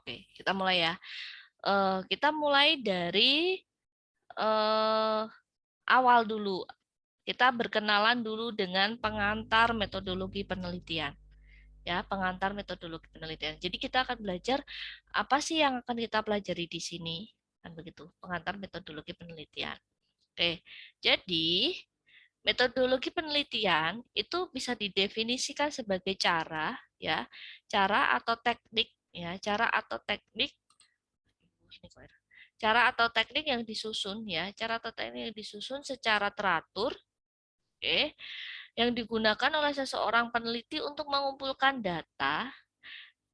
Oke, kita mulai ya. Kita mulai dari awal dulu. Kita berkenalan dulu dengan pengantar metodologi penelitian. Ya, pengantar metodologi penelitian. Jadi kita akan belajar apa sih yang akan kita pelajari di sini, kan begitu. Pengantar metodologi penelitian. Oke, jadi metodologi penelitian itu bisa didefinisikan sebagai cara, ya, cara atau teknik, ya, cara atau teknik yang disusun, ya, cara atau teknik yang disusun secara teratur, oke, yang digunakan oleh seseorang peneliti untuk mengumpulkan data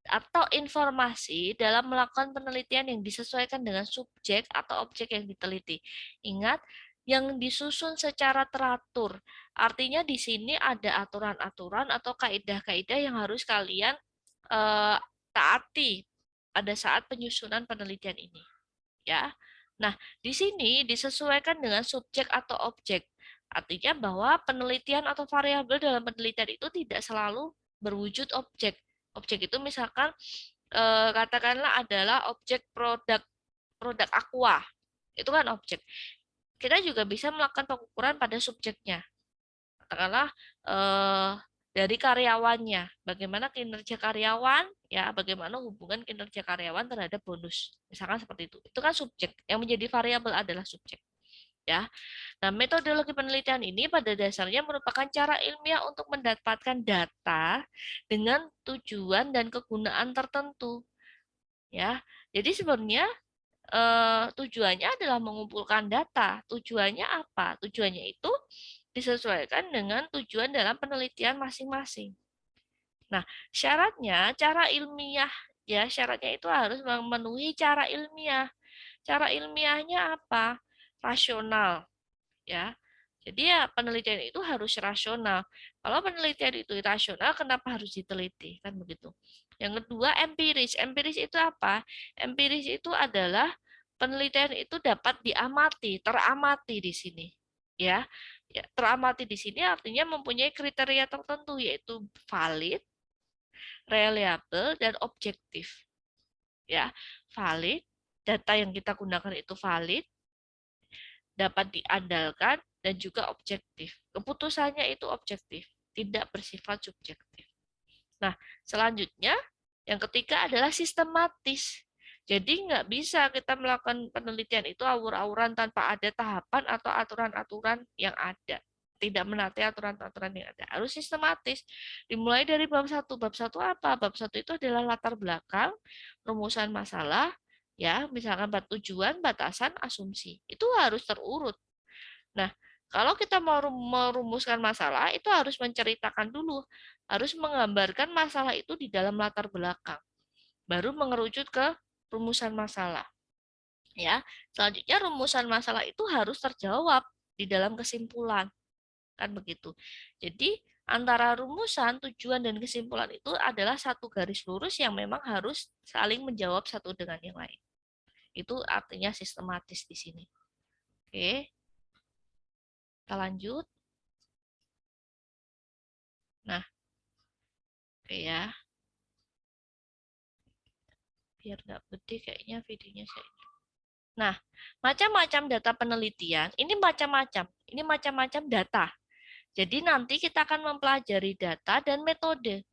atau informasi dalam melakukan penelitian yang disesuaikan dengan subjek atau objek yang diteliti. Ingat, yang disusun secara teratur. Artinya di sini ada aturan-aturan atau kaidah-kaidah yang harus kalian taati pada saat penyusunan penelitian ini. Ya. Nah, di sini disesuaikan dengan subjek atau objek. Artinya bahwa penelitian atau variabel dalam penelitian itu tidak selalu berwujud objek. Objek itu misalkan katakanlah adalah objek produk aqua. Itu kan objek. Kita juga bisa melakukan pengukuran pada subjeknya. Katakanlah dari karyawannya, bagaimana kinerja karyawan, ya, bagaimana hubungan kinerja karyawan terhadap bonus, misalkan seperti itu. Itu kan subjek, yang menjadi variabel adalah subjek, ya. Nah, metodologi penelitian ini pada dasarnya merupakan cara ilmiah untuk mendapatkan data dengan tujuan dan kegunaan tertentu, ya. Jadi sebenarnya tujuannya adalah mengumpulkan data. Tujuannya apa? Tujuannya itu disesuaikan dengan tujuan dalam penelitian masing-masing. Nah, syaratnya cara ilmiah, ya, syaratnya itu harus memenuhi cara ilmiah. Cara ilmiahnya apa? Rasional, ya. Jadi ya penelitian itu harus rasional. Kalau penelitian itu rasional, kenapa harus diteliti? Kan begitu. Yang kedua, empiris. Empiris itu apa? Empiris itu adalah penelitian itu dapat diamati, teramati di sini. Ya, ya, teramati di sini artinya mempunyai kriteria tertentu yaitu valid, reliable, dan objektif. Ya, valid, data yang kita gunakan itu valid, dapat diandalkan, dan juga objektif. Keputusannya itu objektif, tidak bersifat subjektif. Nah, selanjutnya, yang ketiga adalah sistematis. Jadi nggak bisa kita melakukan penelitian itu awur-awuran tanpa ada tahapan atau aturan-aturan yang ada. Tidak menaati aturan-aturan yang ada. Harus sistematis. Dimulai dari bab 1. Bab 1 apa? Bab 1 itu adalah latar belakang, rumusan masalah, ya, misalkan bab tujuan, batasan, asumsi. Itu harus terurut. Nah, kalau kita mau merumuskan masalah, itu harus menceritakan dulu, harus menggambarkan masalah itu di dalam latar belakang, baru mengerucut ke rumusan masalah. Ya, selanjutnya rumusan masalah itu harus terjawab di dalam kesimpulan, kan begitu. Jadi antara rumusan, tujuan, dan kesimpulan itu adalah satu garis lurus yang memang harus saling menjawab satu dengan yang lain. Itu artinya sistematis di sini. Oke. Kita lanjut. Nah, oke ya. Biar nggak gede kayaknya videonya saya. Nah, macam-macam data penelitian, ini macam-macam data. Jadi nanti kita akan mempelajari data dan metode.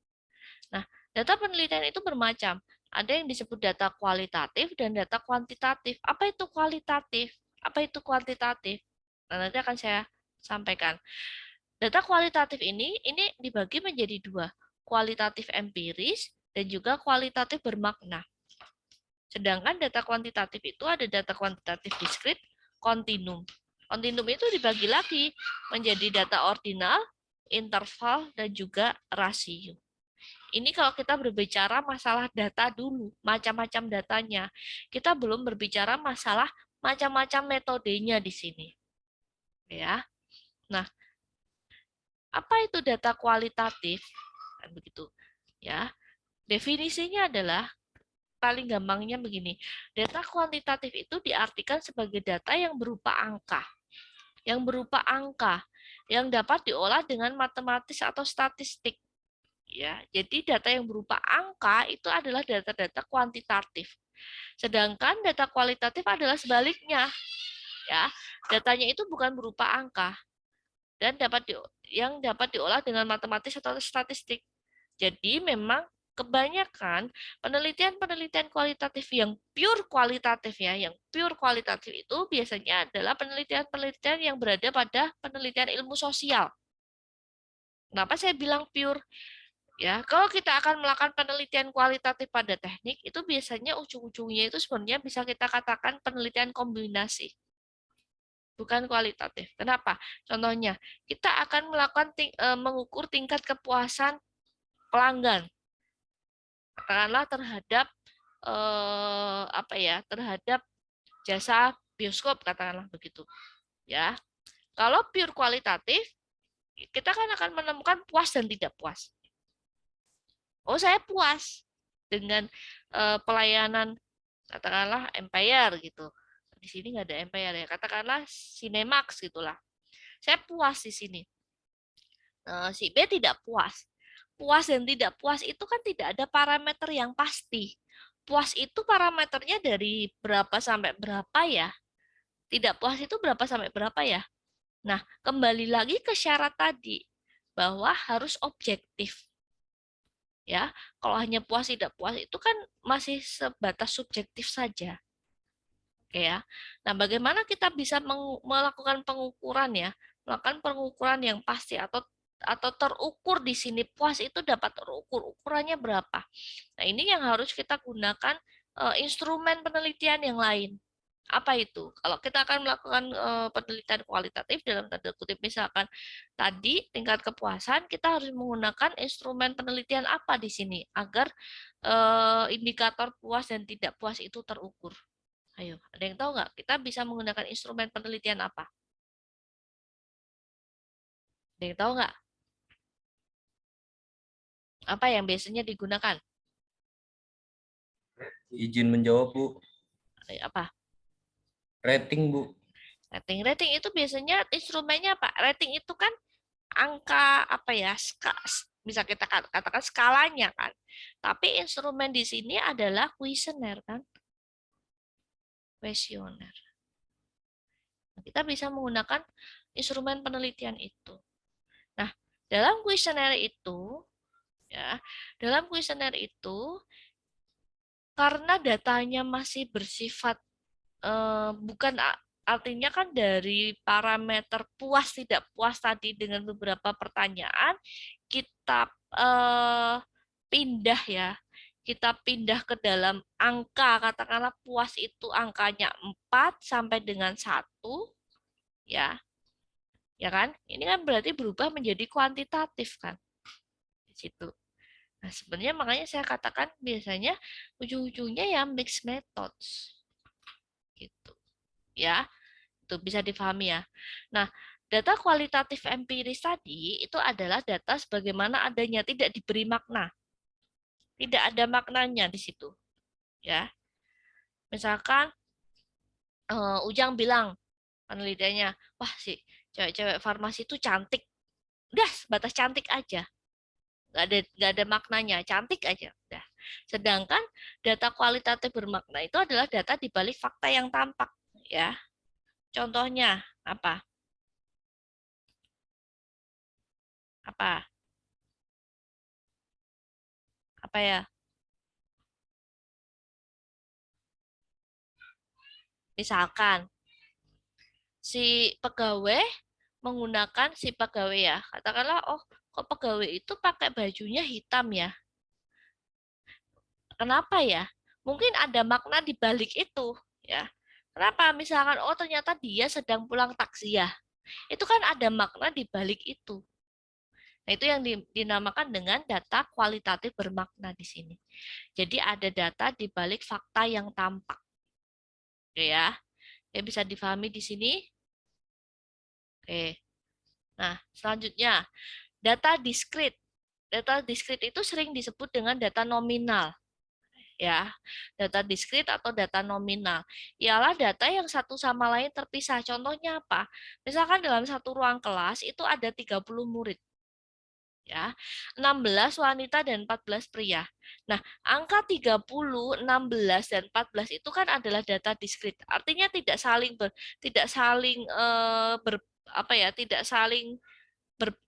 Nah, data penelitian itu bermacam. Ada yang disebut data kualitatif dan data kuantitatif. Apa itu kualitatif? Apa itu kuantitatif? Nah, nanti akan saya sampaikan. Data kualitatif ini dibagi menjadi dua, kualitatif empiris dan juga kualitatif bermakna. Sedangkan data kuantitatif itu ada data kuantitatif diskrit, kontinum. Kontinum itu dibagi lagi menjadi data ordinal, interval, dan juga rasio. Ini kalau kita berbicara masalah data dulu, macam-macam datanya. Kita belum berbicara masalah macam-macam metodenya di sini. Ya. Nah, apa itu data kualitatif? Kan begitu. Ya. Definisinya adalah paling gampangnya begini. Data kuantitatif itu diartikan sebagai data yang berupa angka. Yang berupa angka yang dapat diolah dengan matematis atau statistik. Ya, jadi data yang berupa angka itu adalah data-data kuantitatif. Sedangkan data kualitatif adalah sebaliknya. Ya, datanya itu bukan berupa angka dan yang dapat diolah dengan matematis atau statistik. Jadi memang kebanyakan penelitian-penelitian kualitatif yang pure kualitatif ya, yang pure kualitatif itu biasanya adalah penelitian-penelitian yang berada pada penelitian ilmu sosial. Kenapa saya bilang pure? Ya, kalau kita akan melakukan penelitian kualitatif pada teknik, itu biasanya ujung-ujungnya itu sebenarnya bisa kita katakan penelitian kombinasi, bukan kualitatif. Kenapa? Contohnya, kita akan mengukur tingkat kepuasan pelanggan, katakanlah terhadap apa ya, terhadap jasa bioskop, katakanlah begitu. Ya, kalau pure kualitatif, kita kan akan menemukan puas dan tidak puas. Oh, saya puas dengan pelayanan katakanlah Empire gitu. Di sini nggak ada Empire ya. Katakanlah Cinemax gitulah. Saya puas di sini. Si B tidak puas. Puas dan tidak puas itu kan tidak ada parameter yang pasti. Puas itu parameternya dari berapa sampai berapa ya? Tidak puas itu berapa sampai berapa ya? Nah, kembali lagi ke syarat tadi bahwa harus objektif. Ya, kalau hanya puas tidak puas itu kan masih sebatas subjektif saja. Oke ya. Nah, bagaimana kita bisa melakukan pengukuran ya? Melakukan pengukuran yang pasti atau terukur di sini puas itu dapat terukur ukurannya berapa. Nah, ini yang harus kita gunakan instrumen penelitian yang lain. Apa itu? Kalau kita akan melakukan penelitian kualitatif dalam tanda kutip misalkan tadi tingkat kepuasan, kita harus menggunakan instrumen penelitian apa di sini agar indikator puas dan tidak puas itu terukur. Ayo, ada yang tahu nggak? Kita bisa menggunakan instrumen penelitian apa? Ada yang tahu nggak? Apa yang biasanya digunakan? Izin menjawab, Bu. Apa? Rating, Bu. Rating. Rating itu biasanya instrumennya apa? Rating itu kan angka apa ya? Bisa kita katakan skalanya kan. Tapi instrumen di sini adalah kuesioner kan? Kuesioner. Kita bisa menggunakan instrumen penelitian itu. Nah, dalam kuesioner itu ya, dalam kuesioner itu karena datanya masih bersifat bukan artinya kan dari parameter puas tidak puas tadi dengan beberapa pertanyaan kita pindah ya, kita pindah ke dalam angka, katakanlah puas itu angkanya 4 sampai dengan 1 ya. Ya kan? Ini kan berarti berubah menjadi kuantitatif kan di situ. Nah, sebenarnya makanya saya katakan biasanya ujung-ujungnya ya mixed methods gitu. Ya, itu bisa difahami ya. Nah, data kualitatif empiris tadi itu adalah data sebagaimana adanya, tidak diberi makna. Tidak ada maknanya di situ, ya. Misalkan Ujang bilang penelitiannya, wah sih cewek-cewek farmasi itu cantik. Udah, sebatas cantik aja. Nggak ada maknanya, cantik aja. Udah. Sedangkan data kualitatif bermakna itu adalah data di balik fakta yang tampak, ya. Contohnya apa? Apa? Apa ya? Misalkan si pegawai menggunakan si pegawai ya. Katakanlah, oh kok pegawai itu pakai bajunya hitam ya? Kenapa ya? Mungkin ada makna di balik itu ya. Kenapa? Misalkan, oh ternyata dia sedang pulang takziah. Itu kan ada makna di balik itu. Nah, itu yang dinamakan dengan data kualitatif bermakna di sini. Jadi ada data di balik fakta yang tampak. Oke ya. Ya bisa difahami di sini. Oke. Nah, selanjutnya data diskrit. Data diskrit itu sering disebut dengan data nominal. Ya, data diskrit atau data nominal ialah data yang satu sama lain terpisah. Contohnya apa? Misalkan dalam satu ruang kelas itu ada 30 murid. Ya, 16 wanita dan 14 pria. Nah, angka 30, 16 dan 14 itu kan adalah data diskrit. Artinya tidak saling tidak saling ber-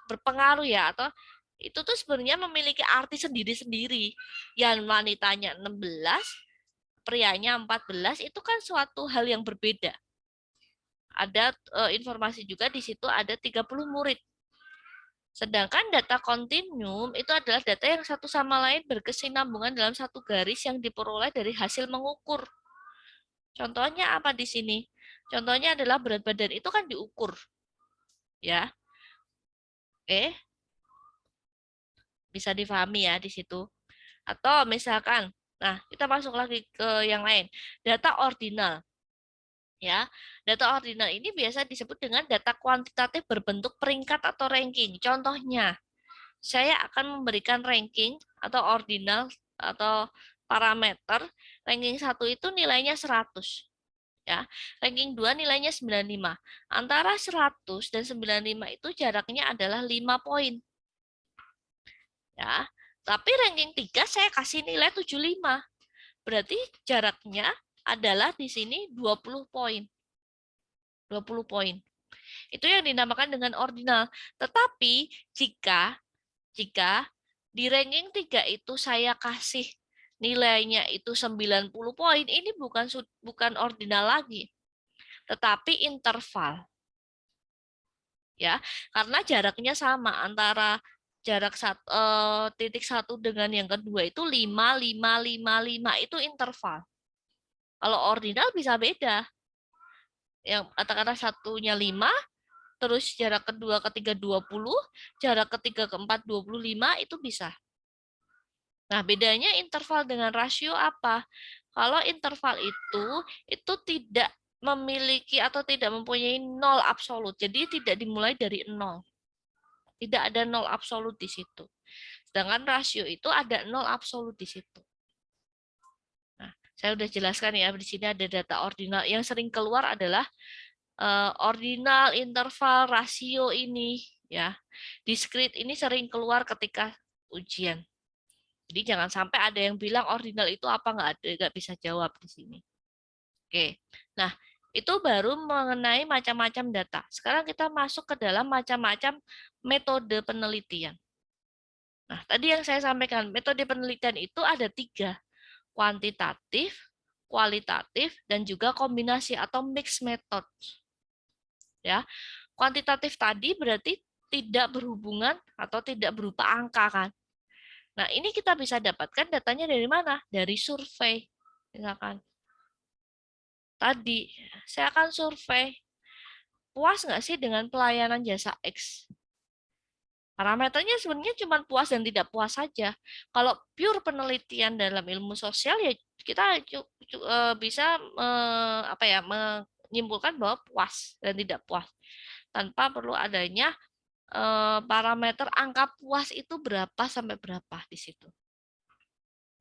berpengaruh ya, atau itu tuh sebenarnya memiliki arti sendiri-sendiri. Yang wanitanya 16, prianya 14 itu kan suatu hal yang berbeda. Ada informasi juga di situ ada 30 murid. Sedangkan data kontinum itu adalah data yang satu sama lain berkesinambungan dalam satu garis yang diperoleh dari hasil mengukur. Contohnya apa di sini? Contohnya adalah berat badan itu kan diukur. Ya. Oke, bisa difahami ya di situ. Atau misalkan, nah kita masuk lagi ke yang lain. Data ordinal. Ya, data ordinal ini biasa disebut dengan data kuantitatif berbentuk peringkat atau ranking. Contohnya, saya akan memberikan ranking atau ordinal atau parameter. Ranking 1 itu nilainya 100. Ya. Ranking 2 nilainya 95. Antara 100 dan 95 itu jaraknya adalah 5 poin. Ya. Tapi ranking 3 saya kasih nilai 75. Berarti jaraknya adalah di sini 20 poin. 20 poin. Itu yang dinamakan dengan ordinal. Tetapi jika di ranking 3 itu saya kasih nilainya itu 90 poin, ini bukan ordinal lagi, tetapi interval. Ya, karena jaraknya sama antara jarak titik 1 dengan yang kedua itu 5, 5, 5, 5 itu interval. Kalau ordinal bisa beda. Yang katakanlah satunya 5, terus jarak kedua ketiga 20, jarak ketiga keempat 25 itu bisa. Nah, bedanya interval dengan rasio apa? Kalau interval itu tidak memiliki atau tidak mempunyai nol absolut. Jadi tidak dimulai dari nol. Tidak ada nol absolut di situ. Sedangkan rasio itu ada nol absolut di situ. Nah, saya sudah jelaskan ya, di sini ada data ordinal. Yang sering keluar adalah ordinal, interval, rasio ini. Ya, diskrit ini sering keluar ketika ujian. Jadi jangan sampai ada yang bilang ordinal itu apa, nggak bisa jawab di sini. Oke, nah itu baru mengenai macam-macam data. Sekarang kita masuk ke dalam macam-macam metode penelitian. Nah, tadi yang saya sampaikan, metode penelitian itu ada 3, kuantitatif, kualitatif, dan juga kombinasi atau mixed method. Ya, kuantitatif tadi berarti tidak berhubungan atau tidak berupa angka kan. Nah, ini kita bisa dapatkan datanya dari mana? Dari survei. Misalkan, tadi saya akan survei, puas nggak sih dengan pelayanan jasa X? Parameternya sebenarnya cuma puas dan tidak puas saja. Kalau pure penelitian dalam ilmu sosial ya kita bisa menyimpulkan bahwa puas dan tidak puas tanpa perlu adanya parameter angka puas itu berapa sampai berapa di situ.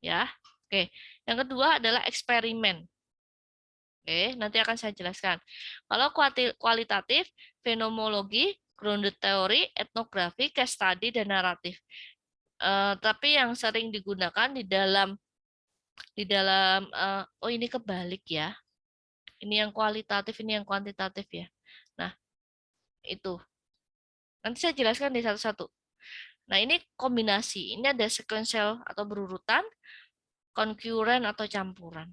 Ya. Oke. Yang kedua adalah eksperimen. Oke, nanti akan saya jelaskan. Kalau kualitatif, fenomenologi, grounded theory, etnografi, case study, dan naratif. Tapi yang sering digunakan oh ini kebalik ya. Ini yang kualitatif, ini yang kuantitatif ya. Nah, itu. Nanti saya jelaskan di satu-satu. Nah, ini kombinasi. Ini ada sequential atau berurutan, konkuren atau campuran.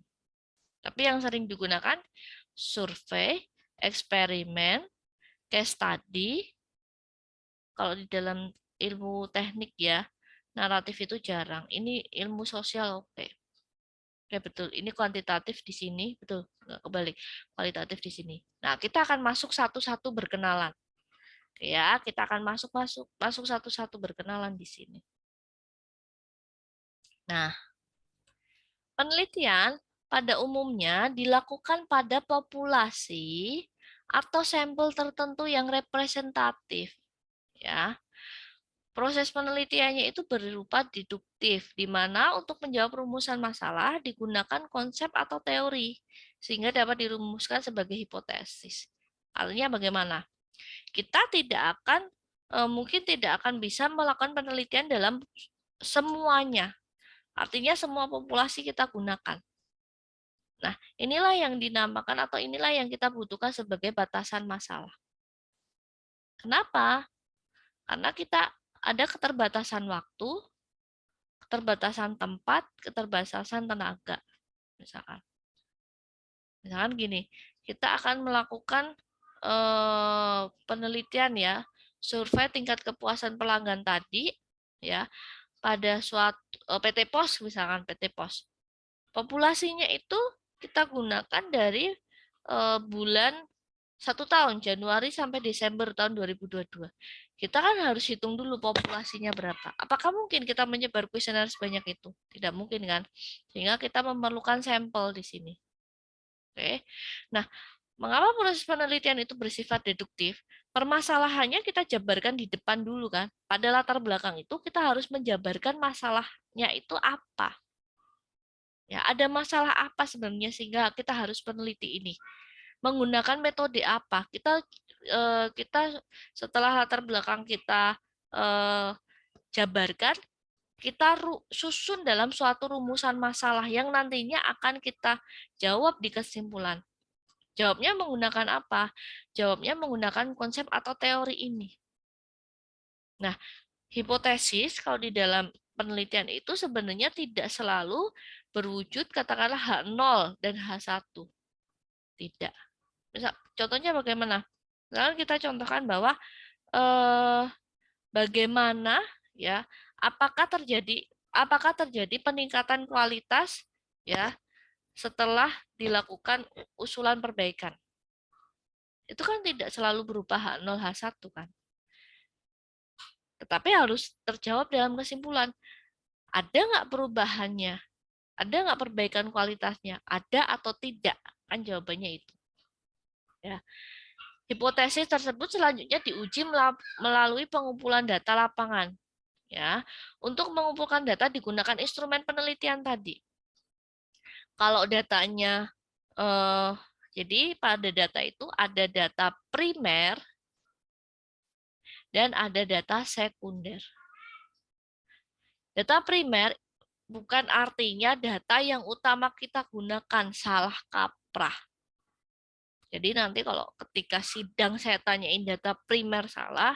Tapi yang sering digunakan survei, eksperimen, case study. Kalau di dalam ilmu teknik ya, naratif itu jarang. Ini ilmu sosial oke. Ya betul, ini kuantitatif di sini, betul, nggak kebalik. Kualitatif di sini. Nah, kita akan masuk satu-satu berkenalan. Ya, kita akan masuk satu-satu berkenalan di sini. Nah, penelitian pada umumnya dilakukan pada populasi atau sampel tertentu yang representatif. Ya, proses penelitiannya itu berupa deduktif, di mana untuk menjawab rumusan masalah digunakan konsep atau teori, sehingga dapat dirumuskan sebagai hipotesis. Artinya bagaimana? Kita tidak akan mungkin tidak akan bisa melakukan penelitian dalam semuanya. Artinya semua populasi kita gunakan. Nah, inilah yang dinamakan atau inilah yang kita butuhkan sebagai batasan masalah. Kenapa? Karena kita ada keterbatasan waktu, keterbatasan tempat, keterbatasan tenaga. Misalkan. Misalkan gini, kita akan melakukan penelitian ya, survei tingkat kepuasan pelanggan tadi ya pada suatu PT Pos misalkan PT Pos. Populasinya itu kita gunakan dari bulan 1 tahun, Januari sampai Desember tahun 2022. Kita kan harus hitung dulu populasinya berapa. Apakah mungkin kita menyebar kuesioner sebanyak itu? Tidak mungkin kan? Sehingga kita memerlukan sampel di sini. Oke. Nah, mengapa proses penelitian itu bersifat deduktif? Permasalahannya kita jabarkan di depan dulu kan. Pada latar belakang itu kita harus menjabarkan masalahnya itu apa. Ya, ada masalah apa sebenarnya sehingga kita harus peneliti ini? Menggunakan metode apa? Kita setelah latar belakang kita jabarkan, kita susun dalam suatu rumusan masalah yang nantinya akan kita jawab di kesimpulan. Jawabnya menggunakan apa? Jawabnya menggunakan konsep atau teori ini. Nah, hipotesis kalau di dalam penelitian itu sebenarnya tidak selalu berwujud katakanlah H0 dan H1. Tidak. Misal, contohnya bagaimana? Misalkan kita contohkan bahwa bagaimana ya, apakah terjadi peningkatan kualitas ya setelah dilakukan usulan perbaikan. Itu kan tidak selalu berupa H0, H1 kan. Tetapi harus terjawab dalam kesimpulan. Ada nggak perubahannya? Ada nggak perbaikan kualitasnya? Ada atau tidak? Kan jawabannya itu. Ya. Hipotesis tersebut selanjutnya diuji melalui pengumpulan data lapangan. Ya, untuk mengumpulkan data digunakan instrumen penelitian tadi. Kalau datanya, jadi pada data itu ada data primer dan ada data sekunder. Data primer bukan artinya data yang utama kita gunakan, salah kaprah. Jadi nanti kalau ketika sidang saya tanyain data primer salah,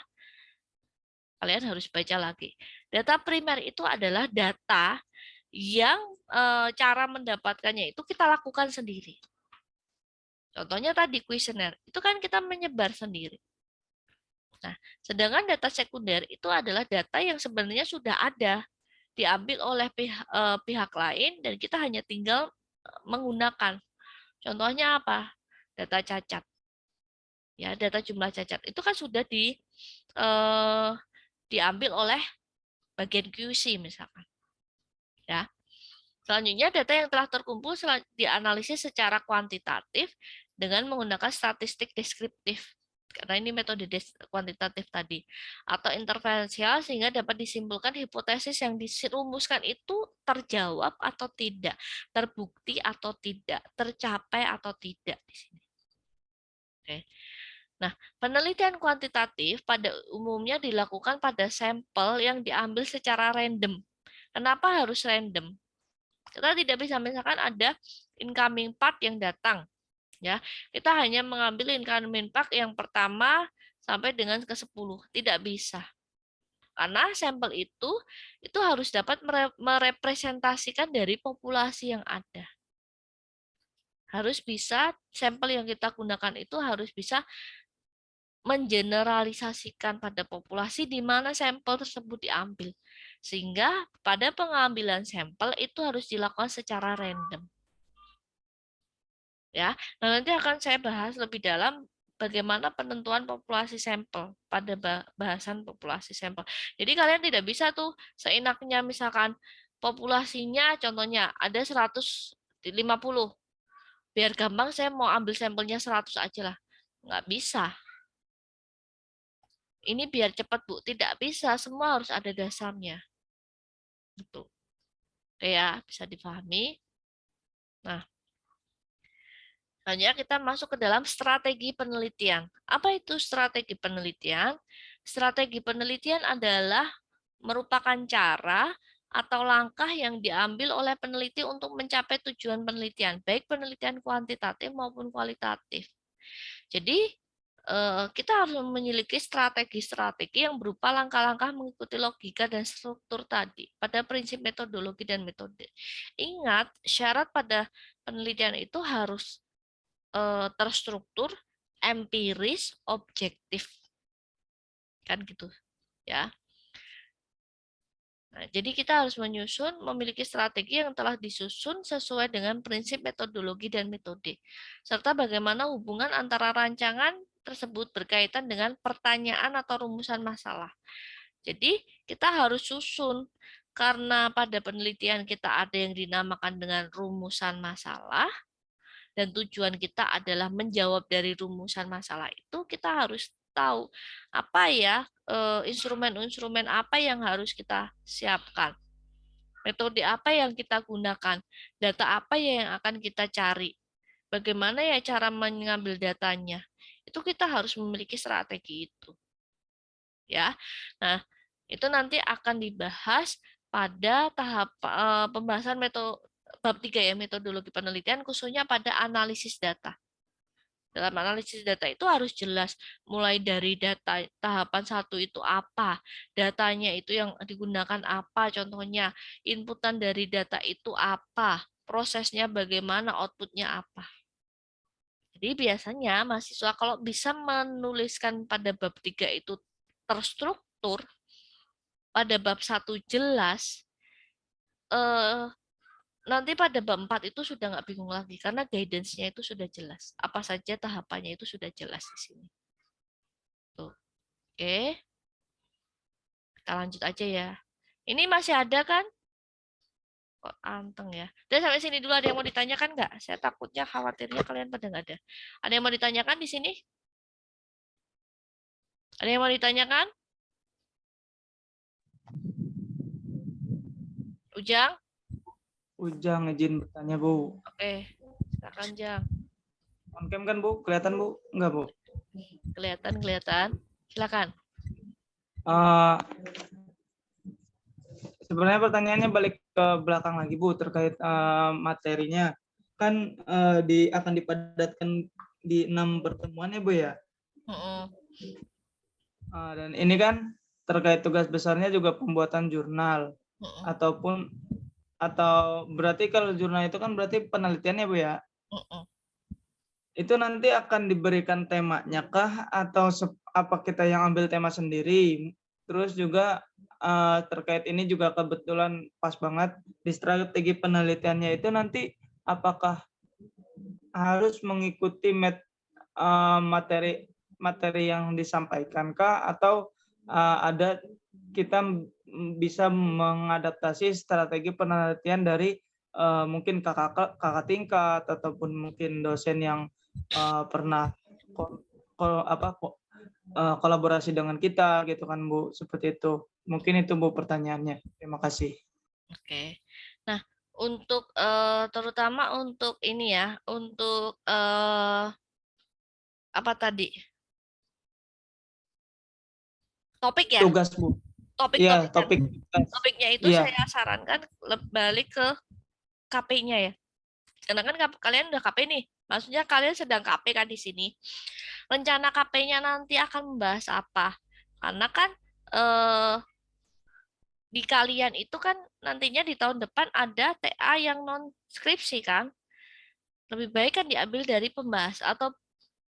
kalian harus baca lagi. Data primer itu adalah data yang cara mendapatkannya itu kita lakukan sendiri. Contohnya tadi kuesioner, itu kan kita menyebar sendiri. Nah, sedangkan data sekunder itu adalah data yang sebenarnya sudah ada, diambil oleh pihak lain dan kita hanya tinggal menggunakan. Contohnya apa? Data cacat. Ya, data jumlah cacat itu kan sudah diambil oleh bagian QC misalkan. Ya. Selanjutnya data yang telah terkumpul dianalisis secara kuantitatif dengan menggunakan statistik deskriptif. Karena ini metode kuantitatif tadi. Atau interferensial sehingga dapat disimpulkan hipotesis yang dirumuskan itu terjawab atau tidak, terbukti atau tidak, tercapai atau tidak di sini. Oke. Nah, penelitian kuantitatif pada umumnya dilakukan pada sampel yang diambil secara random. Kenapa harus random? Kita tidak bisa misalkan ada incoming part yang datang. Ya, kita hanya mengambil incoming part yang pertama sampai dengan ke-10. Tidak bisa. Karena sampel itu harus dapat merepresentasikan dari populasi yang ada. Harus bisa, sampel yang kita gunakan itu harus bisa mengeneralisasikan pada populasi di mana sampel tersebut diambil. Sehingga pada pengambilan sampel itu harus dilakukan secara random. Ya, nah nanti akan saya bahas lebih dalam bagaimana penentuan populasi sampel pada bahasan populasi sampel. Jadi kalian tidak bisa tuh seenaknya misalkan populasinya contohnya ada 150. Biar gampang saya mau ambil sampelnya 100 aja lah. Nggak bisa. Ini biar cepat, Bu. Tidak bisa, semua harus ada dasarnya. Gitu. Oke ya, bisa dipahami. Nah, selanjutnya kita masuk ke dalam strategi penelitian. Apa itu strategi penelitian? Strategi penelitian adalah merupakan cara atau langkah yang diambil oleh peneliti untuk mencapai tujuan penelitian, baik penelitian kuantitatif maupun kualitatif. Jadi, kita harus memiliki strategi-strategi yang berupa langkah-langkah mengikuti logika dan struktur tadi pada prinsip metodologi dan metode. Ingat, syarat pada penelitian itu harus terstruktur, empiris, objektif. Kan gitu, ya. Nah, jadi kita harus memiliki strategi yang telah disusun sesuai dengan prinsip metodologi dan metode, serta bagaimana hubungan antara rancangan tersebut berkaitan dengan pertanyaan atau rumusan masalah. Jadi kita harus susun, karena pada penelitian kita ada yang dinamakan dengan rumusan masalah, dan tujuan kita adalah menjawab dari rumusan masalah itu, kita harus tahu apa ya instrumen-instrumen apa yang harus kita siapkan, metode apa yang kita gunakan, data apa yang akan kita cari, bagaimana ya cara mengambil datanya. Itu kita harus memiliki strategi itu. Ya. Nah, itu nanti akan dibahas pada tahap pembahasan bab 3 ya, metodologi penelitian, khususnya pada analisis data. Dalam analisis data itu harus jelas, mulai dari data tahapan 1 itu apa, datanya itu yang digunakan apa, contohnya inputan dari data itu apa, prosesnya bagaimana, outputnya apa. Jadi biasanya mahasiswa kalau bisa menuliskan pada bab 3 itu terstruktur, pada bab 1 jelas, eh, nanti pada bab 4 itu sudah nggak bingung lagi, karena guidance-nya itu sudah jelas. Apa saja tahapannya itu sudah jelas di sini. Tuh. Oke, kita lanjut aja ya. Ini masih ada kan? Kok anteng ya. Dan sampai sini dulu, ada yang mau ditanyakan nggak? Saya takutnya khawatirnya kalian pada nggak ada. Ada yang mau ditanyakan di sini? Ada yang mau ditanyakan? Ujang? Ujang izin bertanya, Bu. Oke, silakan Jang. On cam kan, Bu? Kelihatan, Bu? Enggak, Bu? Kelihatan. Silakan. Eh, sebenarnya pertanyaannya balik ke belakang lagi, Bu, terkait materinya. Kan akan dipadatkan di 6 pertemuan ya, Bu ya? Dan ini kan terkait tugas besarnya juga pembuatan jurnal. Atau berarti kalau jurnal itu kan berarti penelitiannya, Bu ya? Itu nanti akan diberikan temanya kah, atau apa kita yang ambil tema sendiri? Terus juga terkait ini juga kebetulan pas banget di strategi penelitiannya itu nanti apakah harus mengikuti materi yang disampaikan kah, atau ada kita bisa mengadaptasi strategi penelitian dari mungkin kakak tingkat ataupun mungkin dosen yang pernah kolaborasi dengan kita gitu kan, Bu, seperti itu. Mungkin itu, Bu, pertanyaannya. Terima kasih. Oke. Nah, untuk terutama untuk ini ya, untuk apa tadi? Topik ya? Tugas, Bu. Iya, Topiknya itu Iya. saya sarankan balik ke KP-nya ya. Karena kan kalian udah KP nih. Maksudnya kalian sedang KP kan di sini. Rencana KP-nya nanti akan membahas apa? Karena kan di kalian itu kan nantinya di tahun depan ada TA yang non skripsi kan. Lebih baik kan diambil dari pembahas atau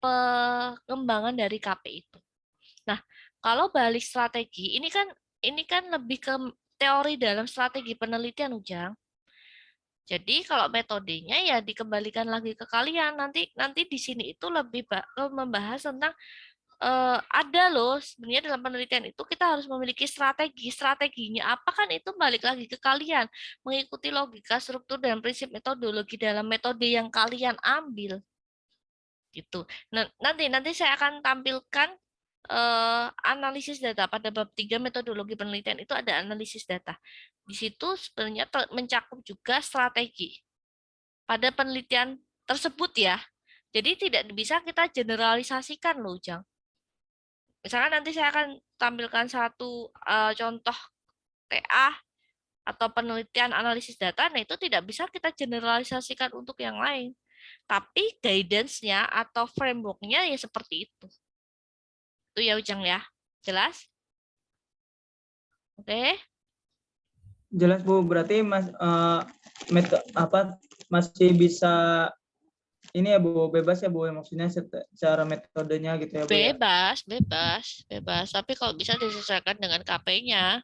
pengembangan dari KP itu. Nah, kalau balik strategi, ini kan lebih ke teori dalam strategi penelitian, Ujang. Jadi kalau metodenya ya dikembalikan lagi ke kalian. Nanti di sini itu lebih membahas tentang ada loh sebenarnya dalam penelitian itu kita harus memiliki strateginya apa, kan itu balik lagi ke kalian mengikuti logika, struktur, dan prinsip metodologi dalam metode yang kalian ambil gitu. Nah, nanti saya akan tampilkan analisis data pada bab 3 metodologi penelitian, itu ada analisis data. Di situ sebenarnya mencakup juga strategi pada penelitian tersebut ya. Jadi tidak bisa kita generalisasikan loh, Jang. Misalkan nanti saya akan tampilkan satu contoh TA atau penelitian analisis data, nah itu tidak bisa kita generalisasikan untuk yang lain. Tapi guidance-nya atau framework-nya ya seperti itu. Itu ya Ujang ya. Jelas? Oke. Jelas Bu, berarti masih bisa ini ya Bu, bebas ya Bu, maksudnya secara metodenya gitu ya Bu ya. Bebas. Tapi kalau bisa disesuaikan dengan KP-nya,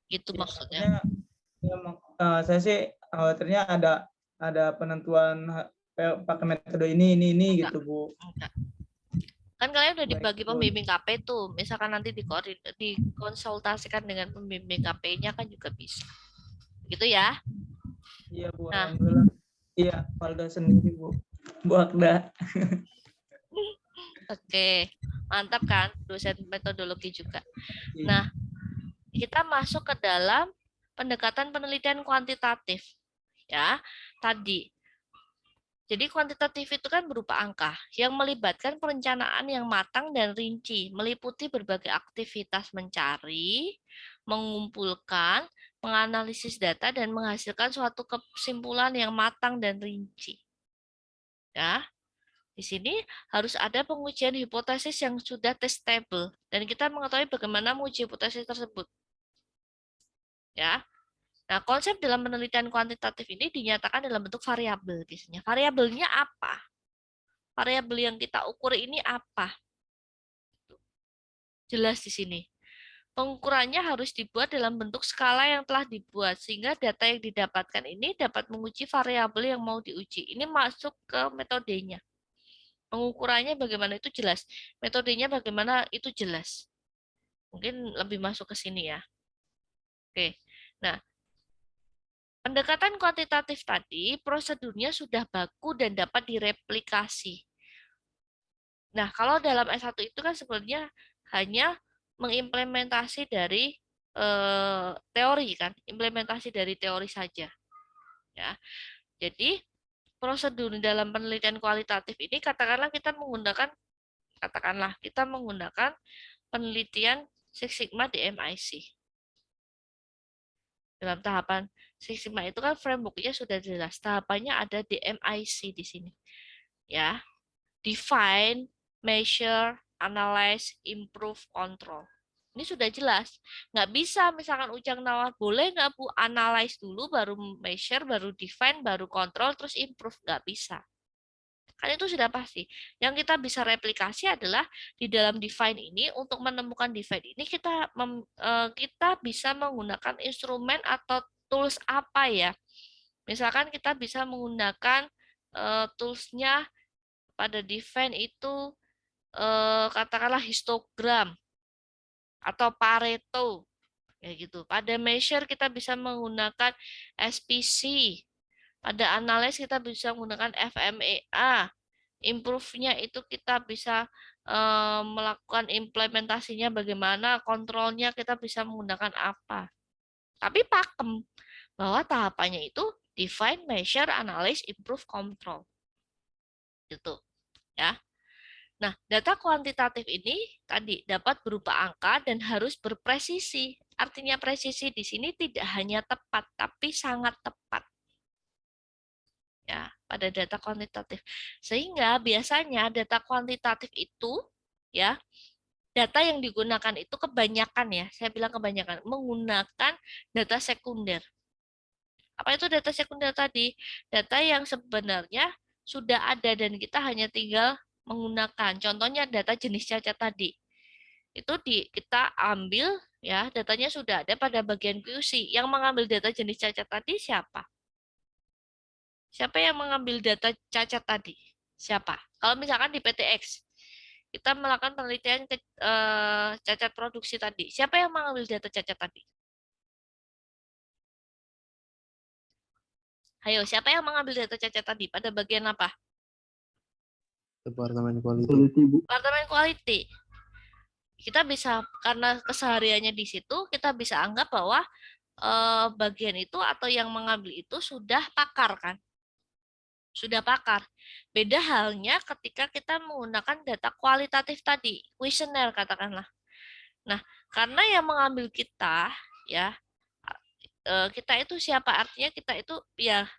gitu Ya, maksudnya. saya sih khawatirnya ada penentuan pakai metode ini Enggak, gitu Bu. enggak. Kan kalian udah Baik, dibagi Bu. pembimbing KP tuh. Misalkan nanti dikonsultasikan dengan pembimbing KP-nya kan juga bisa. Gitu ya. Iya Bu, Nah, alhamdulillah. Iya, Valda sendiri Bu. Bu Akda. oke. Mantap kan dosen metodologi juga. Iya. Nah, kita masuk ke dalam pendekatan penelitian kuantitatif. Ya, tadi. Jadi kuantitatif itu kan berupa angka yang melibatkan perencanaan yang matang dan rinci, meliputi berbagai aktivitas mencari, mengumpulkan, menganalisis data, dan menghasilkan suatu kesimpulan yang matang dan rinci. Ya, di sini harus ada pengujian hipotesis yang sudah testable, dan kita mengetahui bagaimana menguji hipotesis tersebut. Ya, nah, konsep dalam penelitian kuantitatif ini dinyatakan dalam bentuk variabel biasanya. Variabelnya apa? Variabel yang kita ukur ini apa? Jelas di sini. Pengukurannya harus dibuat dalam bentuk skala yang telah dibuat, sehingga data yang didapatkan ini dapat menguji variabel yang mau diuji. Ini masuk ke metodenya. Pengukurannya bagaimana itu jelas. Metodenya bagaimana itu jelas. Mungkin lebih masuk ke sini ya. Oke. Nah, pendekatan kuantitatif tadi, prosedurnya sudah baku dan dapat direplikasi. Nah, kalau dalam S1 itu kan sebenarnya hanya mengimplementasi dari teori kan, implementasi dari teori saja. Ya. Jadi, prosedur dalam penelitian kualitatif ini katakanlah kita menggunakan penelitian Six Sigma di MIC. Dalam tahapan Six Sigma itu kan framework-nya sudah jelas. Tahapannya ada di MIC di sini. Ya. Define, measure, analyze, improve, control. Ini sudah jelas. Nggak bisa misalkan Ujang nawar, boleh nggak Bu analyze dulu, baru measure, baru define, baru control, terus improve. Nggak bisa. Kan itu sudah pasti. Yang kita bisa replikasi adalah di dalam define ini, untuk menemukan define ini kita bisa menggunakan instrumen atau tools apa ya. Misalkan kita bisa menggunakan toolsnya pada define itu katakanlah histogram atau Pareto kayak gitu. Pada measure kita bisa menggunakan SPC. Pada analysis kita bisa menggunakan FMEA. Improve-nya itu kita bisa melakukan implementasinya bagaimana, kontrolnya kita bisa menggunakan apa. Tapi pakem bahwa tahapannya itu define, measure, analyze, improve, control. Gitu ya. Nah, data kuantitatif ini tadi dapat berupa angka dan harus berpresisi. Artinya presisi di sini tidak hanya tepat, tapi sangat tepat. Ya, pada data kuantitatif. Sehingga biasanya data kuantitatif itu ya, data yang digunakan itu kebanyakan ya, saya bilang kebanyakan menggunakan data sekunder. Apa itu data sekunder tadi? Data yang sebenarnya sudah ada dan kita hanya tinggal menggunakan. Contohnya data jenis cacat tadi. Itu kita ambil ya, datanya sudah ada pada bagian QC. Yang mengambil data jenis cacat tadi siapa? Siapa yang mengambil data cacat tadi? Siapa? Kalau misalkan di PTX, kita melakukan penelitian cacat produksi tadi. Siapa yang mengambil data cacat tadi? Ayo, siapa yang mengambil data cacat tadi? Pada bagian apa? Departemen Quality. Departemen Quality. Kita bisa, karena kesehariannya di situ, kita bisa anggap bahwa bagian itu atau yang mengambil itu sudah pakar kan? sudah pakar. Beda halnya ketika kita menggunakan data kualitatif tadi, kuesioner katakanlah. Nah, karena yang mengambil kita, ya, kita itu siapa? Artinya kita itu ya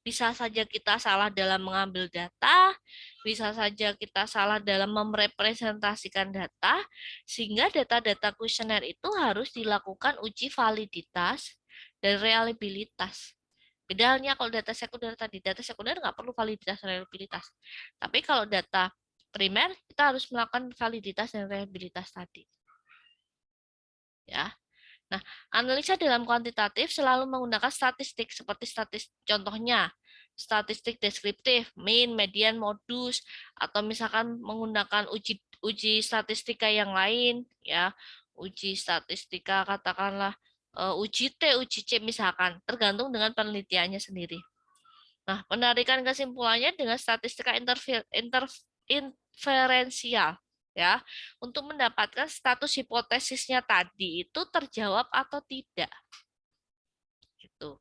bisa saja kita salah dalam mengambil data, bisa saja kita salah dalam merepresentasikan data, sehingga data-data kuesioner itu harus dilakukan uji validitas dan reliabilitas. Beda halnya kalau data sekunder nggak perlu validitas dan reliabilitas. Tapi kalau data primer, kita harus melakukan validitas dan reliabilitas tadi. Ya. Nah, analisa dalam kuantitatif selalu menggunakan statistik seperti contohnya statistik deskriptif, mean, median, modus, atau misalkan menggunakan uji statistika yang lain, ya, uji statistika katakanlah uji T, uji C misalkan, tergantung dengan penelitiannya sendiri. Nah, penarikan kesimpulannya dengan statistika inferensial, ya, untuk mendapatkan status hipotesisnya tadi itu terjawab atau tidak. Gitu.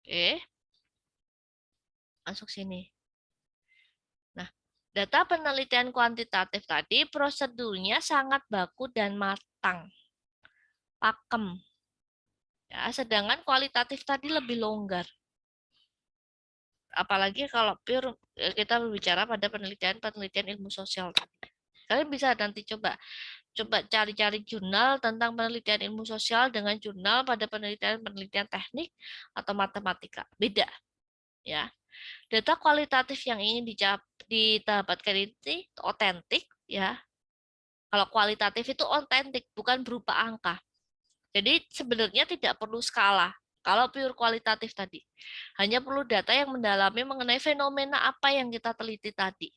Oke. Masuk sini. Nah, data penelitian kuantitatif tadi prosedurnya sangat baku dan matang. Pakem. Ya, sedangkan kualitatif tadi lebih longgar. Apalagi kalau pure kita berbicara pada penelitian ilmu sosial tadi. Kalian bisa nanti coba cari-cari jurnal tentang penelitian ilmu sosial dengan jurnal pada penelitian teknik atau matematika. Beda, ya. Data kualitatif yang ingin didapatkan ini otentik, ya. Kalau kualitatif itu otentik, bukan berupa angka. Jadi sebenarnya tidak perlu skala. Kalau pure kualitatif tadi, hanya perlu data yang mendalami mengenai fenomena apa yang kita teliti tadi.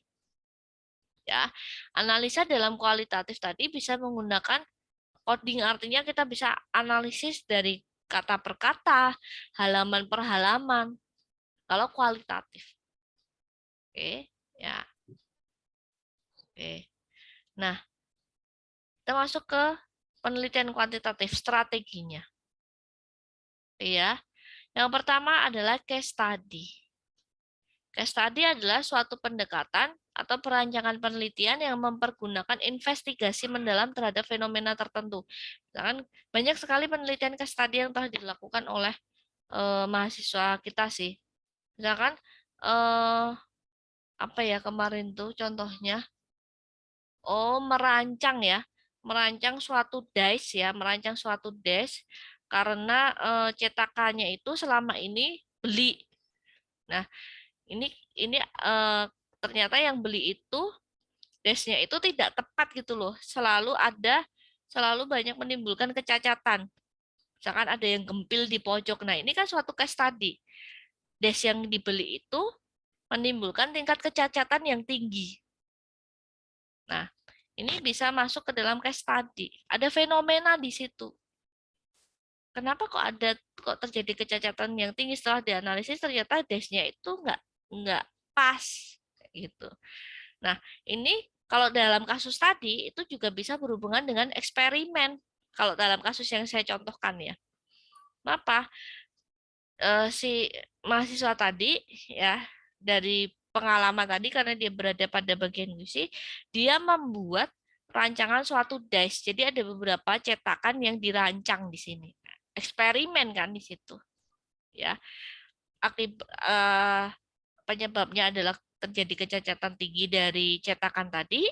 Ya, analisa dalam kualitatif tadi bisa menggunakan coding, artinya kita bisa analisis dari kata per kata, halaman per halaman. Kalau kualitatif, oke, ya, oke. Nah, kita masuk ke penelitian kuantitatif strateginya. Ya, yang pertama adalah case study. Case study adalah suatu pendekatan atau perancangan penelitian yang mempergunakan investigasi mendalam terhadap fenomena tertentu. Misalkan banyak sekali penelitian case study yang telah dilakukan oleh mahasiswa kita sih. Misalkan apa ya kemarin tuh contohnya? Oh, merancang suatu dice ya, merancang suatu dice karena cetakannya itu selama ini beli. Nah, ini ternyata yang beli itu dice-nya itu tidak tepat gitu loh. Selalu banyak menimbulkan kecacatan. Misalkan ada yang gempil di pojok. Nah, ini kan suatu case study. Dice yang dibeli itu menimbulkan tingkat kecacatan yang tinggi. Nah, ini bisa masuk ke dalam case study. Ada fenomena di situ. Kenapa kok terjadi kecacatan yang tinggi setelah dianalisis ternyata dice-nya itu nggak pas gitu. Nah, ini kalau dalam kasus tadi itu juga bisa berhubungan dengan eksperimen. Kalau dalam kasus yang saya contohkan ya. Kenapa? Si mahasiswa tadi ya dari pengalaman tadi karena dia berada pada bagian UC, dia membuat rancangan suatu dice. Jadi ada beberapa cetakan yang dirancang di sini. Eksperimen kan di situ. Ya. Penyebabnya adalah terjadi kecacatan tinggi dari cetakan tadi.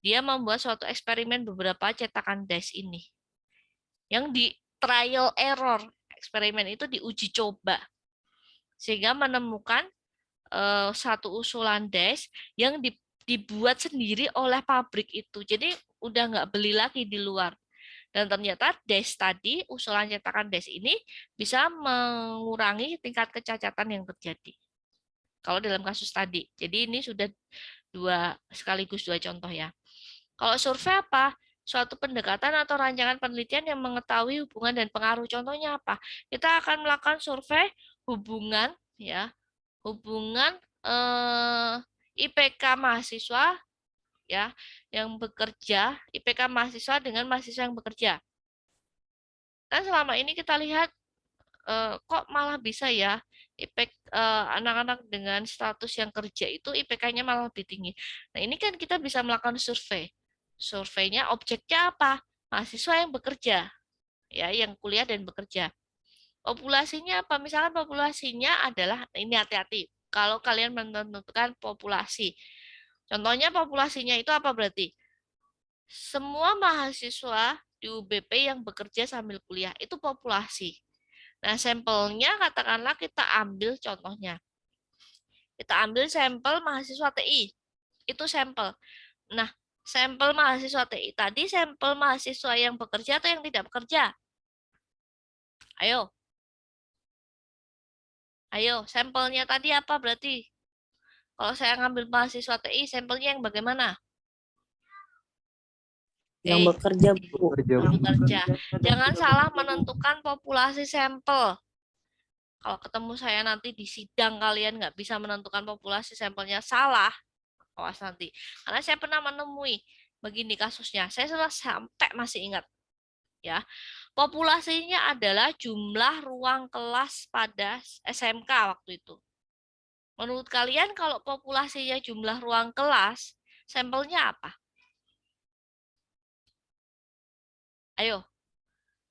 Dia membuat suatu eksperimen beberapa cetakan dice ini. Yang di trial error, eksperimen itu diuji coba. Sehingga menemukan satu usulan dice yang dibuat sendiri oleh pabrik itu. Jadi udah nggak beli lagi di luar. Dan ternyata dice tadi, usulan cetakan dice ini bisa mengurangi tingkat kecacatan yang terjadi. Kalau dalam kasus tadi. Jadi ini sudah sekaligus dua contoh ya. Kalau survei apa? Suatu pendekatan atau rancangan penelitian yang mengetahui hubungan dan pengaruh. Contohnya apa? Kita akan melakukan survei hubungan ya, hubungan IPK mahasiswa ya yang bekerja, IPK mahasiswa dengan mahasiswa yang bekerja. Dan selama ini kita lihat kok malah bisa ya anak-anak dengan status yang kerja itu IPK-nya malah lebih tinggi. Nah, ini kan kita bisa melakukan survei. Surveinya objeknya apa? Mahasiswa yang bekerja, ya, yang kuliah dan bekerja. Populasinya apa? Misalkan populasinya adalah, ini hati-hati. Kalau kalian menentukan populasi. Contohnya populasinya itu apa berarti? Semua mahasiswa di UBP yang bekerja sambil kuliah, itu populasi. Nah, sampelnya katakanlah kita ambil contohnya. Kita ambil sampel mahasiswa TI. Itu sampel. Nah, sampel mahasiswa TI tadi sampel mahasiswa yang bekerja atau yang tidak bekerja? Ayo. Ayo, sampelnya tadi apa berarti? Kalau saya ngambil mahasiswa TI, sampelnya yang bagaimana? Yang bekerja, Bu. Yang bekerja. Jangan salah menentukan populasi sampel. Kalau ketemu saya nanti di sidang kalian nggak bisa menentukan populasi sampelnya, salah. Awas nanti. Karena saya pernah menemui begini kasusnya. Saya sudah sampai masih ingat. Ya, populasinya adalah jumlah ruang kelas pada SMK waktu itu. Menurut kalian kalau populasinya jumlah ruang kelas, sampelnya apa? Ayo,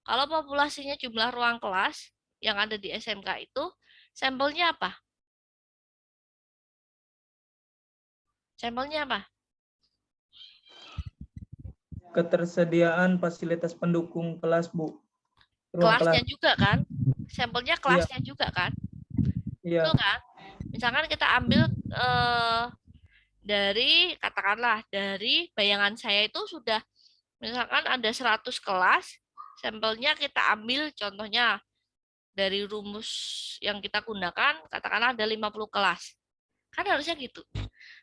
kalau populasinya jumlah ruang kelas yang ada di SMK itu, sampelnya apa? Sampelnya apa? Ketersediaan fasilitas pendukung kelas, Bu. Ruang Kelasnya kelas. juga kan? Sampelnya kelasnya juga kan? Iya. Betul kan? Misalkan kita ambil dari, katakanlah, dari bayangan saya itu sudah, misalkan ada 100 kelas, sampelnya kita ambil contohnya dari rumus yang kita gunakan, katakanlah ada 50 kelas. Kan harusnya gitu.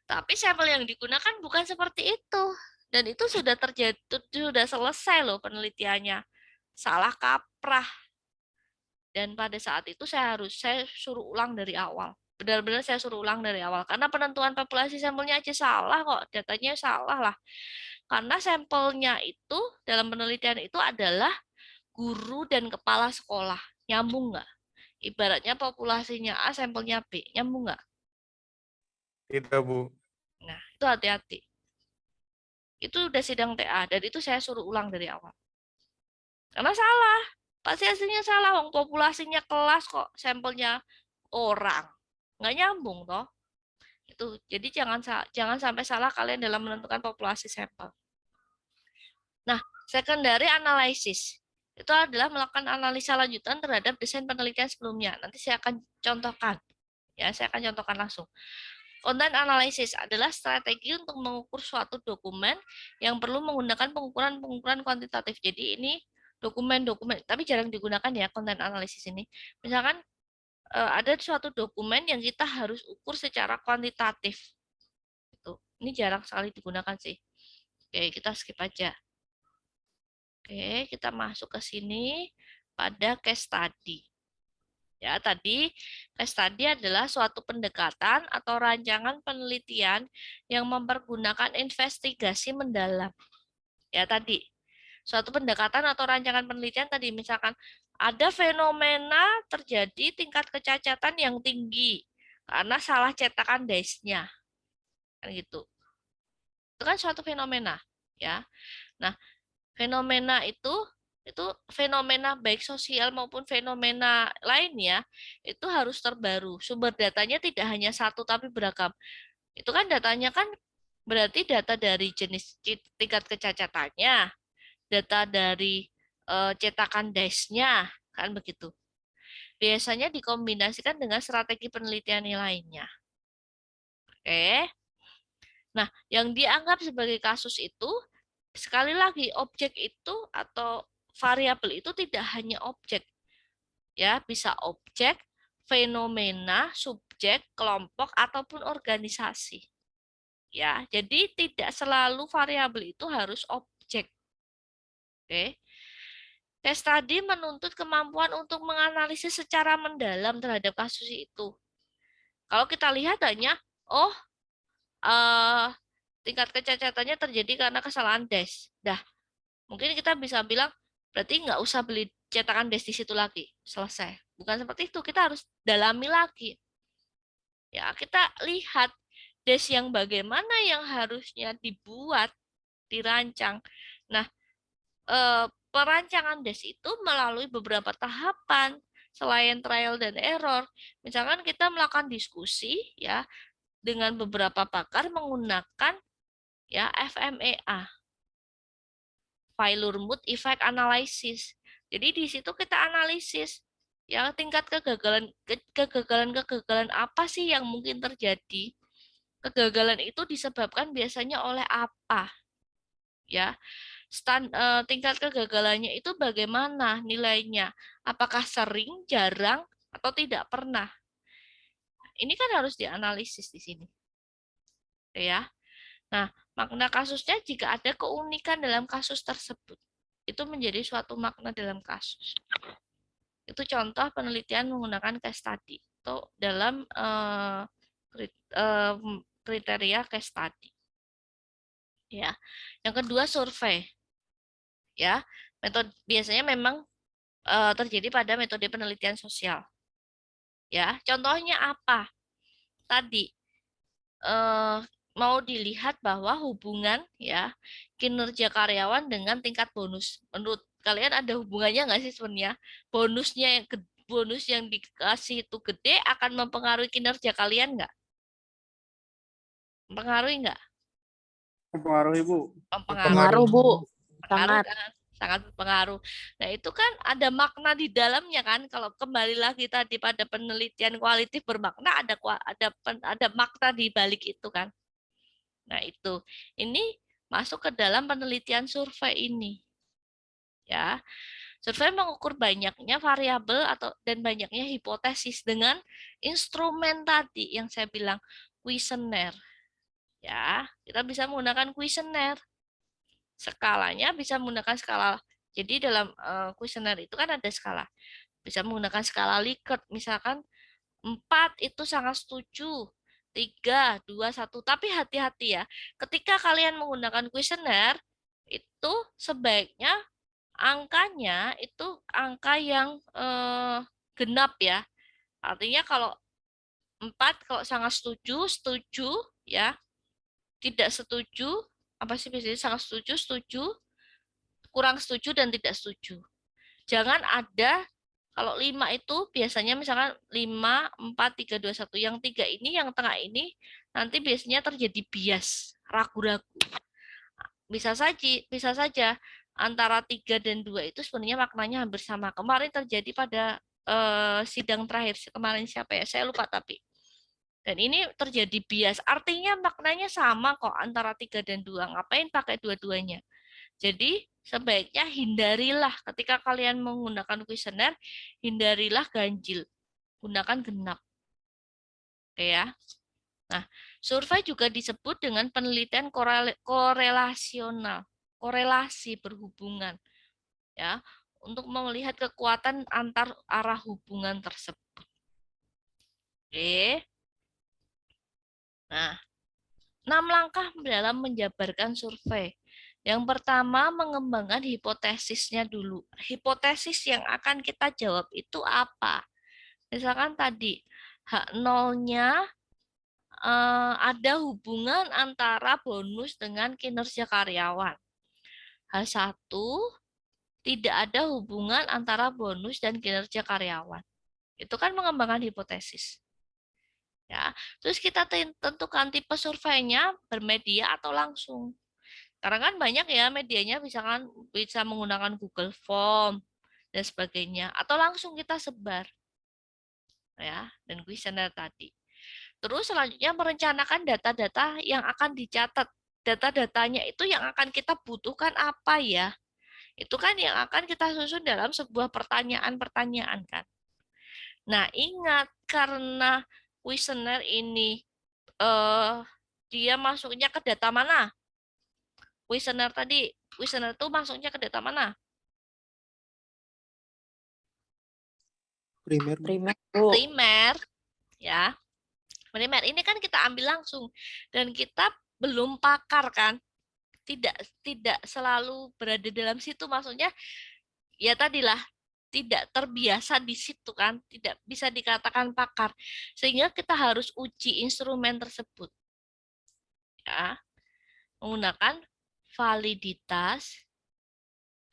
Tapi sampel yang digunakan bukan seperti itu. Dan itu sudah terjadi, sudah selesai loh penelitiannya. Salah kaprah. Dan pada saat itu saya suruh ulang dari awal. Benar-benar saya suruh ulang dari awal. Karena penentuan populasi sampelnya aja salah kok. Datanya salah lah. Karena sampelnya itu, dalam penelitian itu adalah guru dan kepala sekolah. Nyambung nggak? Ibaratnya populasinya A, sampelnya B. Nyambung nggak? Tidak, Bu. Nah, itu hati-hati. Itu udah sidang TA, dan itu saya suruh ulang dari awal. Karena salah. Pasti hasilnya salah. Wong populasinya kelas kok, sampelnya orang. Nggak nyambung toh. Itu. Jadi jangan sampai salah kalian dalam menentukan populasi sampel. Nah, secondary analysis itu adalah melakukan analisa lanjutan terhadap desain penelitian sebelumnya. Nanti saya akan contohkan. Ya, saya akan contohkan langsung. Content analysis adalah strategi untuk mengukur suatu dokumen yang perlu menggunakan pengukuran kuantitatif. Jadi ini dokumen-dokumen, tapi jarang digunakan ya content analysis ini. Misalkan ada suatu dokumen yang kita harus ukur secara kuantitatif. Ini jarang sekali digunakan sih. Oke, kita skip aja. Oke, kita masuk ke sini pada case study. Ya, tadi case study adalah suatu pendekatan atau rancangan penelitian yang mempergunakan investigasi mendalam. Ya, tadi suatu pendekatan atau rancangan penelitian tadi misalkan ada fenomena terjadi tingkat kecacatan yang tinggi karena salah cetakan dice-nya. Kan gitu. Itu kan suatu fenomena, ya. Nah, fenomena itu fenomena baik sosial maupun fenomena lainnya itu harus terbaru. Sumber datanya tidak hanya satu tapi beragam. Itu kan datanya kan berarti data dari jenis tingkat kecacatannya, data dari cetakan dice-nya, kan begitu. Biasanya dikombinasikan dengan strategi penelitian lainnya. Oke. Nah, yang dianggap sebagai kasus itu sekali lagi, objek itu atau variabel itu tidak hanya objek. Ya, bisa objek, fenomena, subjek, kelompok ataupun organisasi. Ya, jadi tidak selalu variabel itu harus objek. Oke. Case study menuntut kemampuan untuk menganalisis secara mendalam terhadap kasus itu. Kalau kita lihat hanya, oh, tingkat kecacatannya terjadi karena kesalahan dice. Dah, mungkin kita bisa bilang, berarti nggak usah beli cetakan dice di situ lagi. Selesai. Bukan seperti itu, kita harus dalami lagi. Ya, kita lihat des yang bagaimana yang harusnya dibuat, dirancang. Nah, perancangan des itu melalui beberapa tahapan selain trial dan error. Misalkan kita melakukan diskusi ya dengan beberapa pakar menggunakan ya FMEA, Failure Mood Effect Analysis. Jadi di situ kita analisis ya tingkat kegagalan apa sih yang mungkin terjadi. Kegagalan itu disebabkan biasanya oleh apa? Ya, tingkat kegagalannya itu bagaimana nilainya? Apakah sering, jarang, atau tidak pernah? Ini kan harus dianalisis di sini. Ya. Nah, makna kasusnya jika ada keunikan dalam kasus tersebut. Itu menjadi suatu makna dalam kasus. Itu contoh penelitian menggunakan case study atau dalam kriteria case study. Ya. Yang kedua survei. Ya. Metode biasanya memang terjadi pada metode penelitian sosial. Ya, contohnya apa? Tadi mau dilihat bahwa hubungan ya kinerja karyawan dengan tingkat bonus. Menurut kalian ada hubungannya nggak sih sebenarnya? Bonus yang dikasih itu gede akan mempengaruhi kinerja kalian nggak? Mempengaruhi nggak? Mempengaruhi, Bu. Mempengaruhi. Pengaruh, Bu. Pengaruh Sangat. kan? Sangat berpengaruh. Nah, itu kan ada makna di dalamnya kan. Kalau kembali lagi tadi pada penelitian kualitatif bermakna ada makna di balik itu kan. Nah, itu. Ini masuk ke dalam penelitian survei ini. Ya. Survei mengukur banyaknya variabel dan banyaknya hipotesis dengan instrumen tadi yang saya bilang kuesioner. Ya, kita bisa menggunakan kuesioner. Skalanya bisa menggunakan skala. Jadi dalam kuesioner itu kan ada skala. Bisa menggunakan skala Likert. Misalkan 4 itu sangat setuju. 3, 2, 1. Tapi hati-hati ya. Ketika kalian menggunakan kuesioner, itu sebaiknya angkanya itu angka yang genap ya. Artinya kalau 4 kalau sangat setuju, setuju ya. Tidak setuju, apa sih biasanya sangat setuju, setuju, kurang setuju dan tidak setuju. Jangan ada kalau 5 itu biasanya misalkan 5, 4, 3, 2, 1. Yang 3 ini, yang tengah ini nanti biasanya terjadi bias, ragu-ragu. Bisa saja antara 3 dan 2 itu sebenarnya maknanya hampir sama. Kemarin terjadi pada sidang terakhir kemarin siapa ya? Saya lupa tapi. Dan ini terjadi bias. Artinya maknanya sama kok antara 3 dan 2. Ngapain pakai dua-duanya? Jadi sebaiknya hindarilah ketika kalian menggunakan kuesioner, hindarilah ganjil. Gunakan genap. Oke ya. Nah, survei juga disebut dengan penelitian korelasional, korelasi berhubungan. Ya, untuk melihat kekuatan antar arah hubungan tersebut. Oke. Nah, 6 langkah dalam menjabarkan survei. Yang pertama, mengembangkan hipotesisnya dulu. Hipotesis yang akan kita jawab itu apa? Misalkan tadi, H0-nya ada hubungan antara bonus dengan kinerja karyawan. H1, tidak ada hubungan antara bonus dan kinerja karyawan. Itu kan mengembangkan hipotesis. Ya, terus kita tentukan tipe surveinya bermedia atau langsung. Karena kan banyak ya medianya bisa menggunakan Google Form dan sebagainya atau langsung kita sebar. Ya, dan kuesioner tadi. Terus selanjutnya merencanakan data-data yang akan dicatat. Data-datanya itu yang akan kita butuhkan apa ya? Itu kan yang akan kita susun dalam sebuah pertanyaan-pertanyaan kan. Nah, ingat karena kuesioner ini dia masuknya ke data mana? Kuesioner itu masuknya ke data mana? Primer, Bu. Primer, Bu. Primer, ya. Primer ini kan kita ambil langsung dan kita belum pakar kan. Tidak selalu berada dalam situ, maksudnya ya tadilah tidak terbiasa di situ kan, tidak bisa dikatakan pakar. Sehingga kita harus uji instrumen tersebut. Ya, menggunakan validitas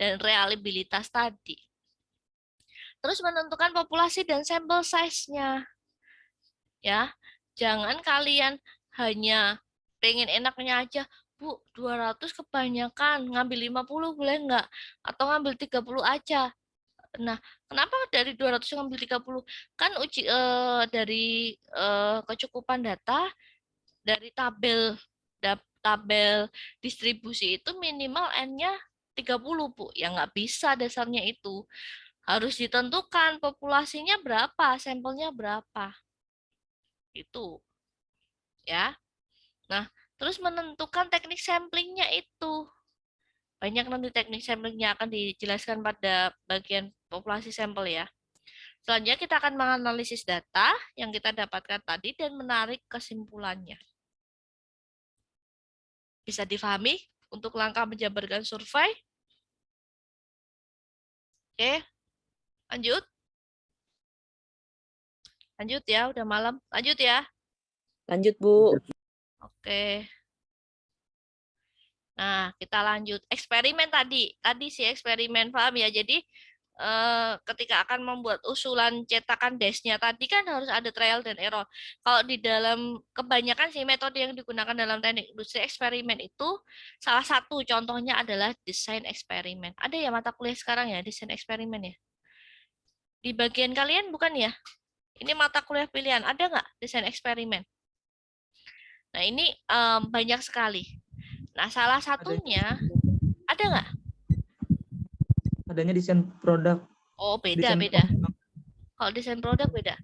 dan reliabilitas tadi. Terus menentukan populasi dan sampel size-nya. Ya, jangan kalian hanya pengen enaknya aja, Bu, 200 kebanyakan, ngambil 50 boleh nggak? Atau ngambil 30 aja. Nah, kenapa dari 200 ngambil 30? Kan dari kecukupan data dari tabel distribusi itu minimal N-nya 30, Bu. Ya nggak bisa dasarnya itu. Harus ditentukan populasinya berapa, sampelnya berapa. Itu. Ya. Nah, terus menentukan teknik samplingnya itu. Banyak nanti teknik samplingnya akan dijelaskan pada bagian populasi sampel ya. Selanjutnya kita akan menganalisis data yang kita dapatkan tadi dan menarik kesimpulannya. Bisa difahami untuk langkah menjabarkan survei? Oke, lanjut. Lanjut ya, udah malam. Lanjut ya. Lanjut, Bu. Oke. Nah, kita lanjut. Eksperimen tadi. Tadi sih eksperimen, paham ya? Jadi, ketika akan membuat usulan cetakan desk-nya tadi kan harus ada trial dan error. Kalau di dalam kebanyakan sih metode yang digunakan dalam teknik industri eksperimen itu salah satu contohnya adalah desain eksperimen. Ada ya mata kuliah sekarang ya desain eksperimen ya? Di bagian kalian bukan ya? Ini mata kuliah pilihan. Ada nggak desain eksperimen? Nah, ini banyak sekali. Nah, salah satunya ada nggak? Adanya desain produk. Oh, Desain beda. Kalau desain produk beda.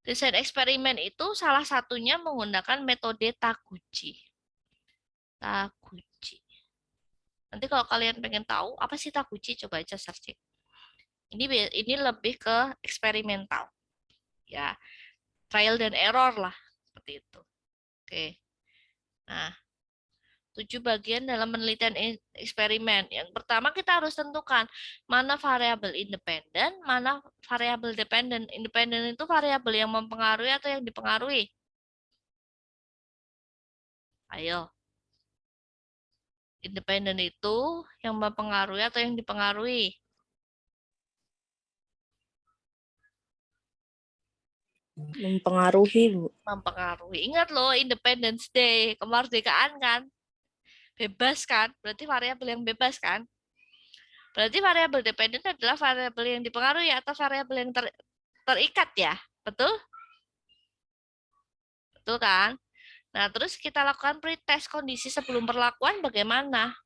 Desain eksperimen itu salah satunya menggunakan metode Taguchi. Taguchi. Nanti kalau kalian pengen tahu apa sih Taguchi, coba aja searching. Ini lebih ke eksperimental, ya, trial dan error lah, seperti itu. Oke. Nah, 7 bagian dalam penelitian eksperimen. Yang pertama kita harus tentukan mana variabel independen, mana variabel dependen. Independen itu variabel yang mempengaruhi atau yang dipengaruhi. Ayo. Independen itu yang mempengaruhi atau yang dipengaruhi. Mempengaruhi, Bu. Mempengaruhi. Ingat loh, Independence Day, kemerdekaan kan? Bebas kan? Berarti variabel yang bebas kan? Berarti variabel dependen adalah variabel yang dipengaruhi atau variabel yang terikat ya? Betul? Betul kan? Nah, terus kita lakukan pretest kondisi sebelum perlakuan bagaimana?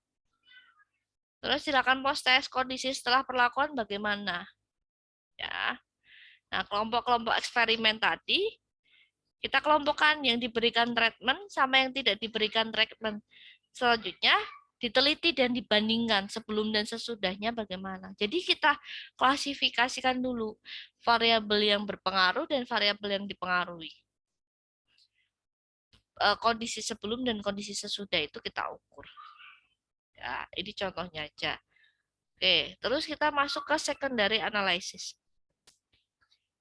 Terus silakan post-test kondisi setelah perlakuan bagaimana? Ya. Nah, kelompok-kelompok eksperimen tadi kita kelompokkan yang diberikan treatment sama yang tidak diberikan treatment. Selanjutnya, diteliti dan dibandingkan sebelum dan sesudahnya bagaimana. Jadi kita klasifikasikan dulu variabel yang berpengaruh dan variabel yang dipengaruhi. Kondisi sebelum dan kondisi sesudah itu kita ukur. Ya, ini contohnya aja. Oke, terus kita masuk ke secondary analysis.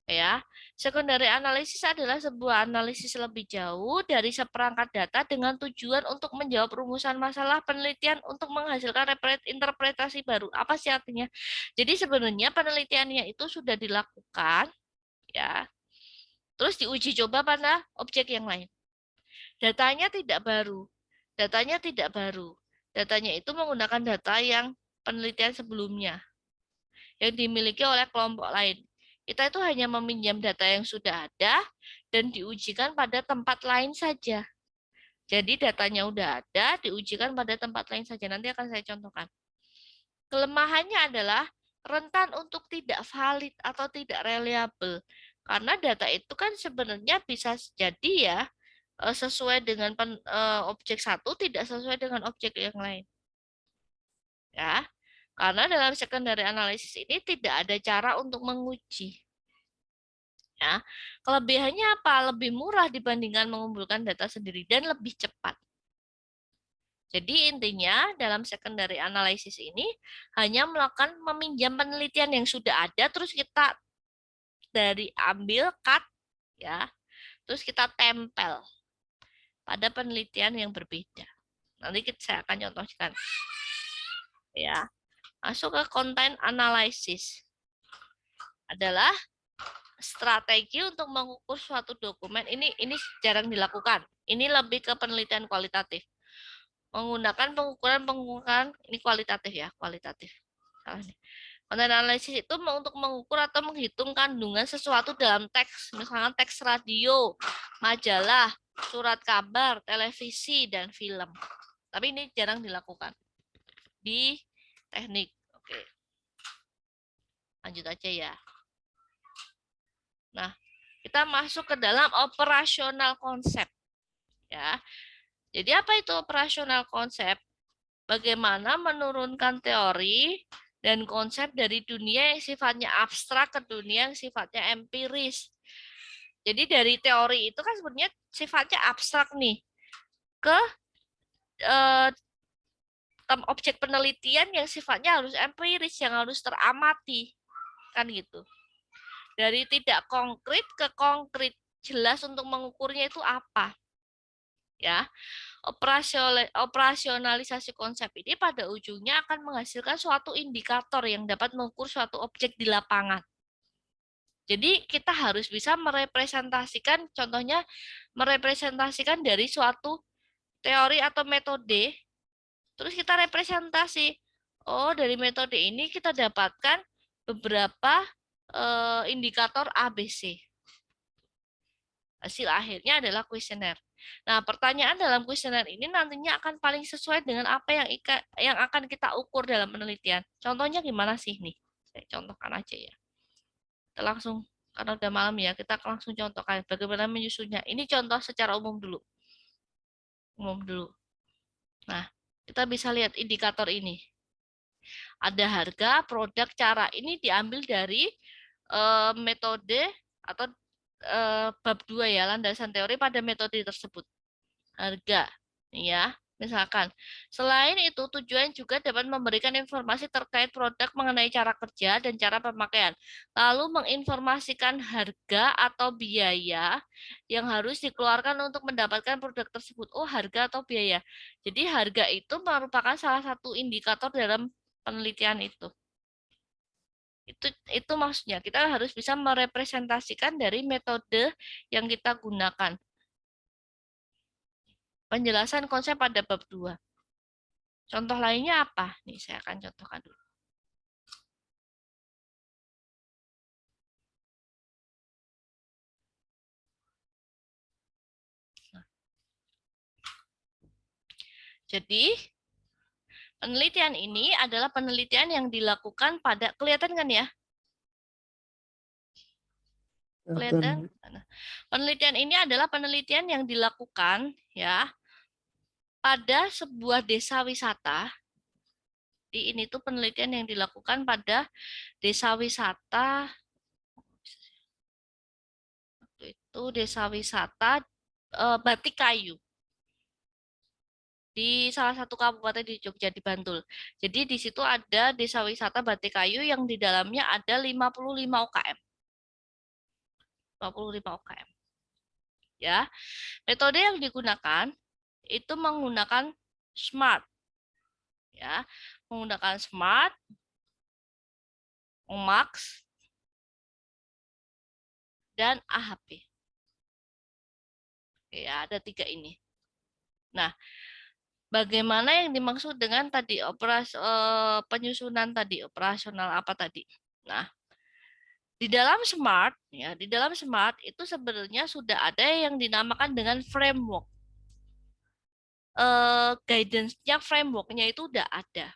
Ya, secondary analysis adalah sebuah analisis lebih jauh dari seperangkat data dengan tujuan untuk menjawab rumusan masalah penelitian untuk menghasilkan interpretasi baru. Apa sih artinya? Jadi sebenarnya penelitiannya itu sudah dilakukan, ya. Terus diuji coba pada objek yang lain. Datanya tidak baru. Datanya tidak baru. Datanya itu menggunakan data yang penelitian sebelumnya yang dimiliki oleh kelompok lain. Kita itu hanya meminjam data yang sudah ada dan diujikan pada tempat lain saja. Jadi datanya udah ada, diujikan pada tempat lain saja. Nanti akan saya contohkan. Kelemahannya adalah rentan untuk tidak valid atau tidak reliable. Karena data itu kan sebenarnya bisa jadi ya sesuai dengan objek satu, tidak sesuai dengan objek yang lain. Ya, karena dalam secondary analysis ini tidak ada cara untuk menguji. Ya, kelebihannya apa? Lebih murah dibandingkan mengumpulkan data sendiri dan lebih cepat. Jadi intinya dalam secondary analysis ini hanya melakukan meminjam penelitian yang sudah ada, terus kita dari ambil cut ya, terus kita tempel pada penelitian yang berbeda. Nanti saya akan contohkan ya. Masuk ke content analysis adalah strategi untuk mengukur suatu dokumen. Ini jarang dilakukan. Ini lebih ke penelitian kualitatif. Menggunakan pengukuran ini kualitatif ya, kualitatif. Content analysis itu untuk mengukur atau menghitung kandungan sesuatu dalam teks, misalnya teks radio, majalah, surat kabar, televisi, dan film. Tapi ini jarang dilakukan di teknik. Oke. Lanjut aja ya. Nah, kita masuk ke dalam operasional konsep. Ya. Jadi apa itu operasional konsep? Bagaimana menurunkan teori dan konsep dari dunia yang sifatnya abstrak ke dunia yang sifatnya empiris. Jadi dari teori itu kan sebenarnya sifatnya abstrak nih ke objek penelitian yang sifatnya harus empiris, yang harus teramati, kan gitu. Dari tidak konkret ke konkret, jelas untuk mengukurnya itu apa, ya. Operasionalisasi konsep ini pada ujungnya akan menghasilkan suatu indikator yang dapat mengukur suatu objek di lapangan. Jadi kita harus bisa merepresentasikan, contohnya merepresentasikan dari suatu teori atau metode. Terus kita representasi, oh dari metode ini kita dapatkan beberapa indikator ABC. Hasil akhirnya adalah kuesioner. Nah, pertanyaan dalam kuesioner ini nantinya akan paling sesuai dengan apa yang akan kita ukur dalam penelitian. Contohnya gimana sih nih? Saya contohkan aja ya. Kita langsung, karena udah malam ya, kita langsung contohkan bagaimana menyusunnya. Ini contoh secara umum dulu. Nah, kita bisa lihat indikator ini. Ada harga, produk, cara. Ini diambil dari metode atau bab 2 ya, landasan teori pada metode tersebut. Harga, ya. Misalkan, selain itu tujuan juga dapat memberikan informasi terkait produk mengenai cara kerja dan cara pemakaian. Lalu menginformasikan harga atau biaya yang harus dikeluarkan untuk mendapatkan produk tersebut. Oh, harga atau biaya. Jadi harga itu merupakan salah satu indikator dalam penelitian itu. Itu maksudnya, kita harus bisa merepresentasikan dari metode yang kita gunakan. Penjelasan konsep pada bab 2. Contoh lainnya apa? Nih, saya akan contohkan dulu. Jadi, penelitian ini adalah penelitian yang dilakukan pada, kelihatan kan ya? Kelihatan? Penelitian ini adalah penelitian yang dilakukan ya pada sebuah desa wisata. Ini tuh penelitian yang dilakukan pada desa wisata. Itu desa wisata Batik Kayu. Di salah satu kabupaten di Jogja, di Bantul. Jadi di situ ada desa wisata Batik Kayu yang di dalamnya ada 55 UKM. 55 UKM. Ya. Metode yang digunakan itu menggunakan SMART. Ya, menggunakan SMART, MAX, dan AHP. Ya, ada 3 ini. Nah, bagaimana yang dimaksud dengan tadi penyusunan tadi, operasional apa tadi? Nah, di dalam SMART ya, di dalam SMART itu sebenarnya sudah ada yang dinamakan dengan framework. Guidance-nya, framework-nya itu udah ada.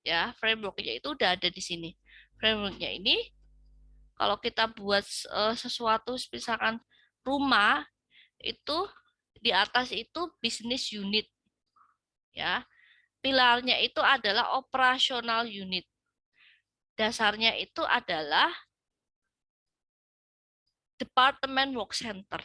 Ya, framework-nya itu udah ada di sini. Framework-nya ini kalau kita buat sesuatu misalkan rumah itu di atas itu bisnis unit. Ya. Pilarnya itu adalah operasional unit. Dasarnya itu adalah departemen work center.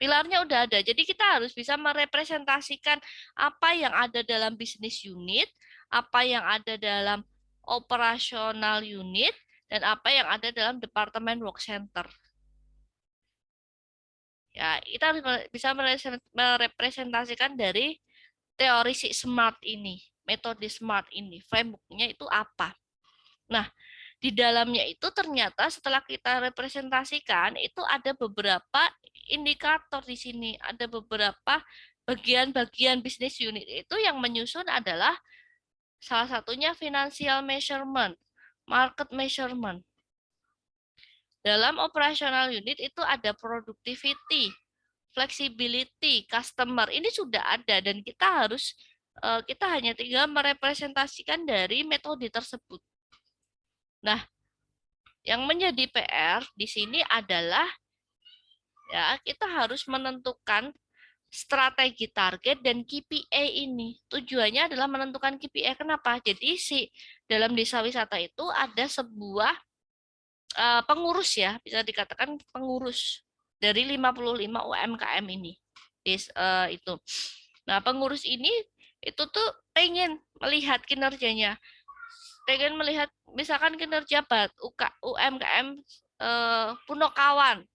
Pilarnya udah ada. Jadi kita harus bisa merepresentasikan apa yang ada dalam bisnis unit, apa yang ada dalam operasional unit, dan apa yang ada dalam departemen work center. Ya, kita harus bisa merepresentasikan dari teori si SMART ini, metode SMART ini, framework-nya itu apa. Nah, di dalamnya itu ternyata setelah kita representasikan itu ada beberapa indikator di sini, ada beberapa bagian-bagian bisnis unit itu yang menyusun adalah salah satunya financial measurement, market measurement. Dalam operational unit itu ada productivity, flexibility, customer. Ini sudah ada dan kita hanya tinggal merepresentasikan dari metode tersebut. Nah, yang menjadi PR di sini adalah ya kita harus menentukan strategi target dan KPI ini. Tujuannya adalah menentukan KPI. Kenapa? Jadi dalam desa wisata itu ada sebuah pengurus ya, bisa dikatakan pengurus dari 55 UMKM ini. Itu. Nah, pengurus ini itu tuh pengen melihat kinerjanya. Pengen melihat misalkan kinerja UMKM Punokawan.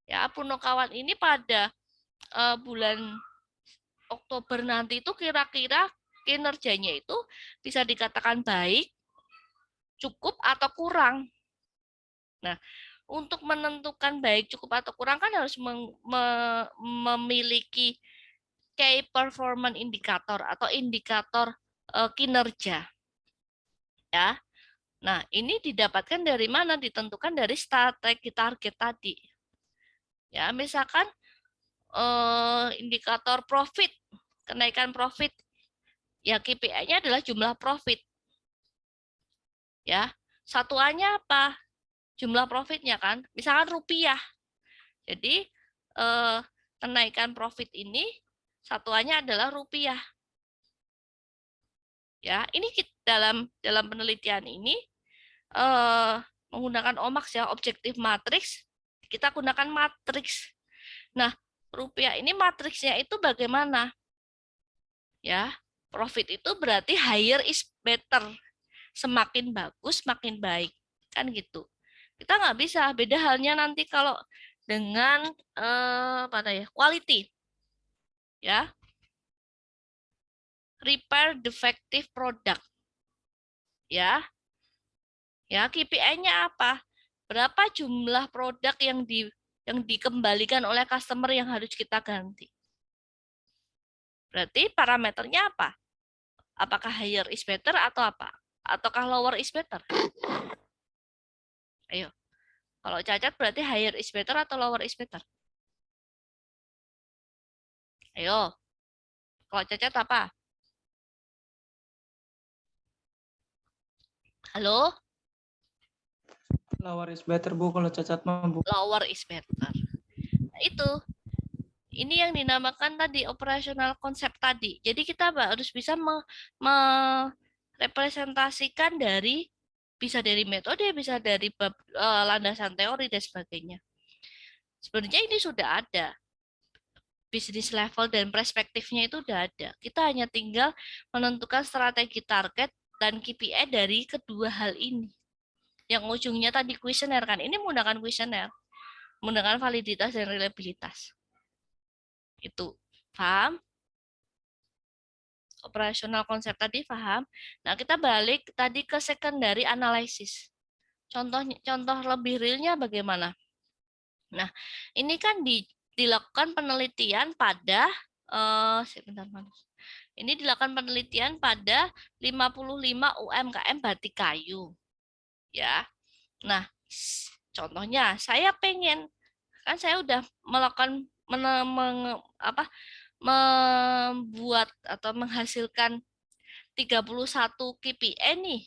Ya, Punokawan ini pada bulan Oktober nanti itu kira-kira kinerjanya itu bisa dikatakan baik, cukup atau kurang. Nah, untuk menentukan baik, cukup atau kurang kan harus memiliki key performance indikator atau indikator kinerja. Ya. Nah, ini didapatkan dari mana? Ditentukan dari strategi target tadi. Ya, misalkan indikator profit, kenaikan profit. Ya, KPI-nya adalah jumlah profit. Ya, satuannya apa? Jumlah profitnya kan, misalkan rupiah. Jadi kenaikan profit ini satuannya adalah rupiah. Ya, ini dalam penelitian ini menggunakan OMAX ya, objektif matriks. Kita gunakan matriks. Nah, rupiah ini matriksnya itu bagaimana? Ya, profit itu berarti higher is better. Semakin bagus, makin baik. Kan gitu. Kita nggak bisa, beda halnya nanti kalau dengan quality. Ya. Repair defective product. Ya. Ya, KPI-nya apa? Berapa jumlah produk yang dikembalikan oleh customer yang harus kita ganti? Berarti parameternya apa? Apakah higher is better atau apa? Ataukah lower is better? Ayo. Kalau Cacat berarti higher is better atau lower is better? Ayo. Kalau Cacat apa? Halo? Lower is better, Bu, kalau Cacat mah, Bu. Lower is better. Nah, itu. Ini yang dinamakan tadi operasional konsep tadi. Jadi kita harus bisa merepresentasikan bisa dari metode, bisa dari landasan teori dan sebagainya. Sebenarnya ini sudah ada. Bisnis level dan perspektifnya itu sudah ada. Kita hanya tinggal menentukan strategi target dan KPI dari kedua hal ini. Yang ujungnya tadi kuesioner kan. Ini menggunakan kuesioner. Menggunakan validitas dan reliabilitas. Itu. Paham? Operasional konsep tadi paham. Nah, kita balik tadi ke secondary analysis. Contoh lebih realnya bagaimana? Nah, ini kan dilakukan penelitian pada ini dilakukan penelitian pada 55 UMKM batik kayu. Ya. Nah, contohnya saya pengen kan saya udah melakukan membuat atau menghasilkan 31 KPI nih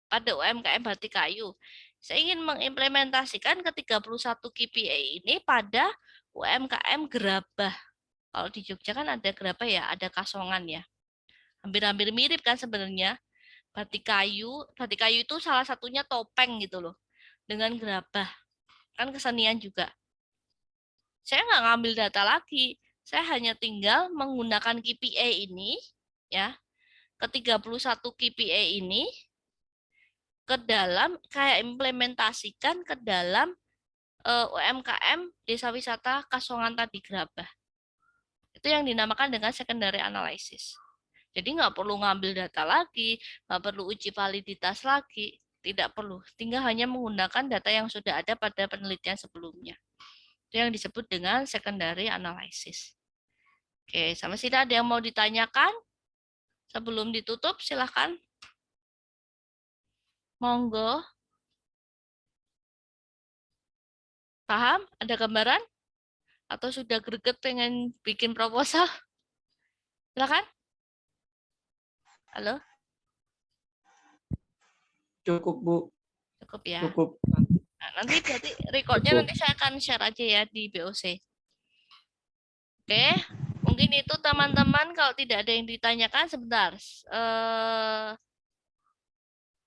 pada UMKM batik kayu. Saya ingin mengimplementasikan ke 31 KPI ini pada UMKM gerabah. Kalau di Jogja kan ada gerabah ya, ada kasongan ya. Hampir-hampir mirip kan sebenarnya. Batik kayu itu salah satunya topeng gitu loh. Dengan gerabah. Kan kesenian juga. Saya nggak ngambil data lagi. Saya hanya tinggal menggunakan KPI ini, ya, ke-31 KPI ini, ke dalam, kayak implementasikan ke dalam UMKM Desa Wisata Kasongan tadi Gerabah. Itu yang dinamakan dengan secondary analysis. Jadi nggak perlu ngambil data lagi, nggak perlu uji validitas lagi, tidak perlu. Tinggal hanya menggunakan data yang sudah ada pada penelitian sebelumnya. Itu yang disebut dengan secondary analysis. Oke, sama sini ada yang mau ditanyakan? Sebelum ditutup, silahkan. Monggo. Paham? Ada gambaran? Atau sudah greget pengen bikin proposal? Silahkan. Halo? Cukup, Bu. Cukup ya. Cukup. Nah, nanti berarti recordnya Cukup. nanti saya akan share aja ya di BOC. Oke, mungkin itu teman-teman. Kalau tidak ada yang ditanyakan, sebentar.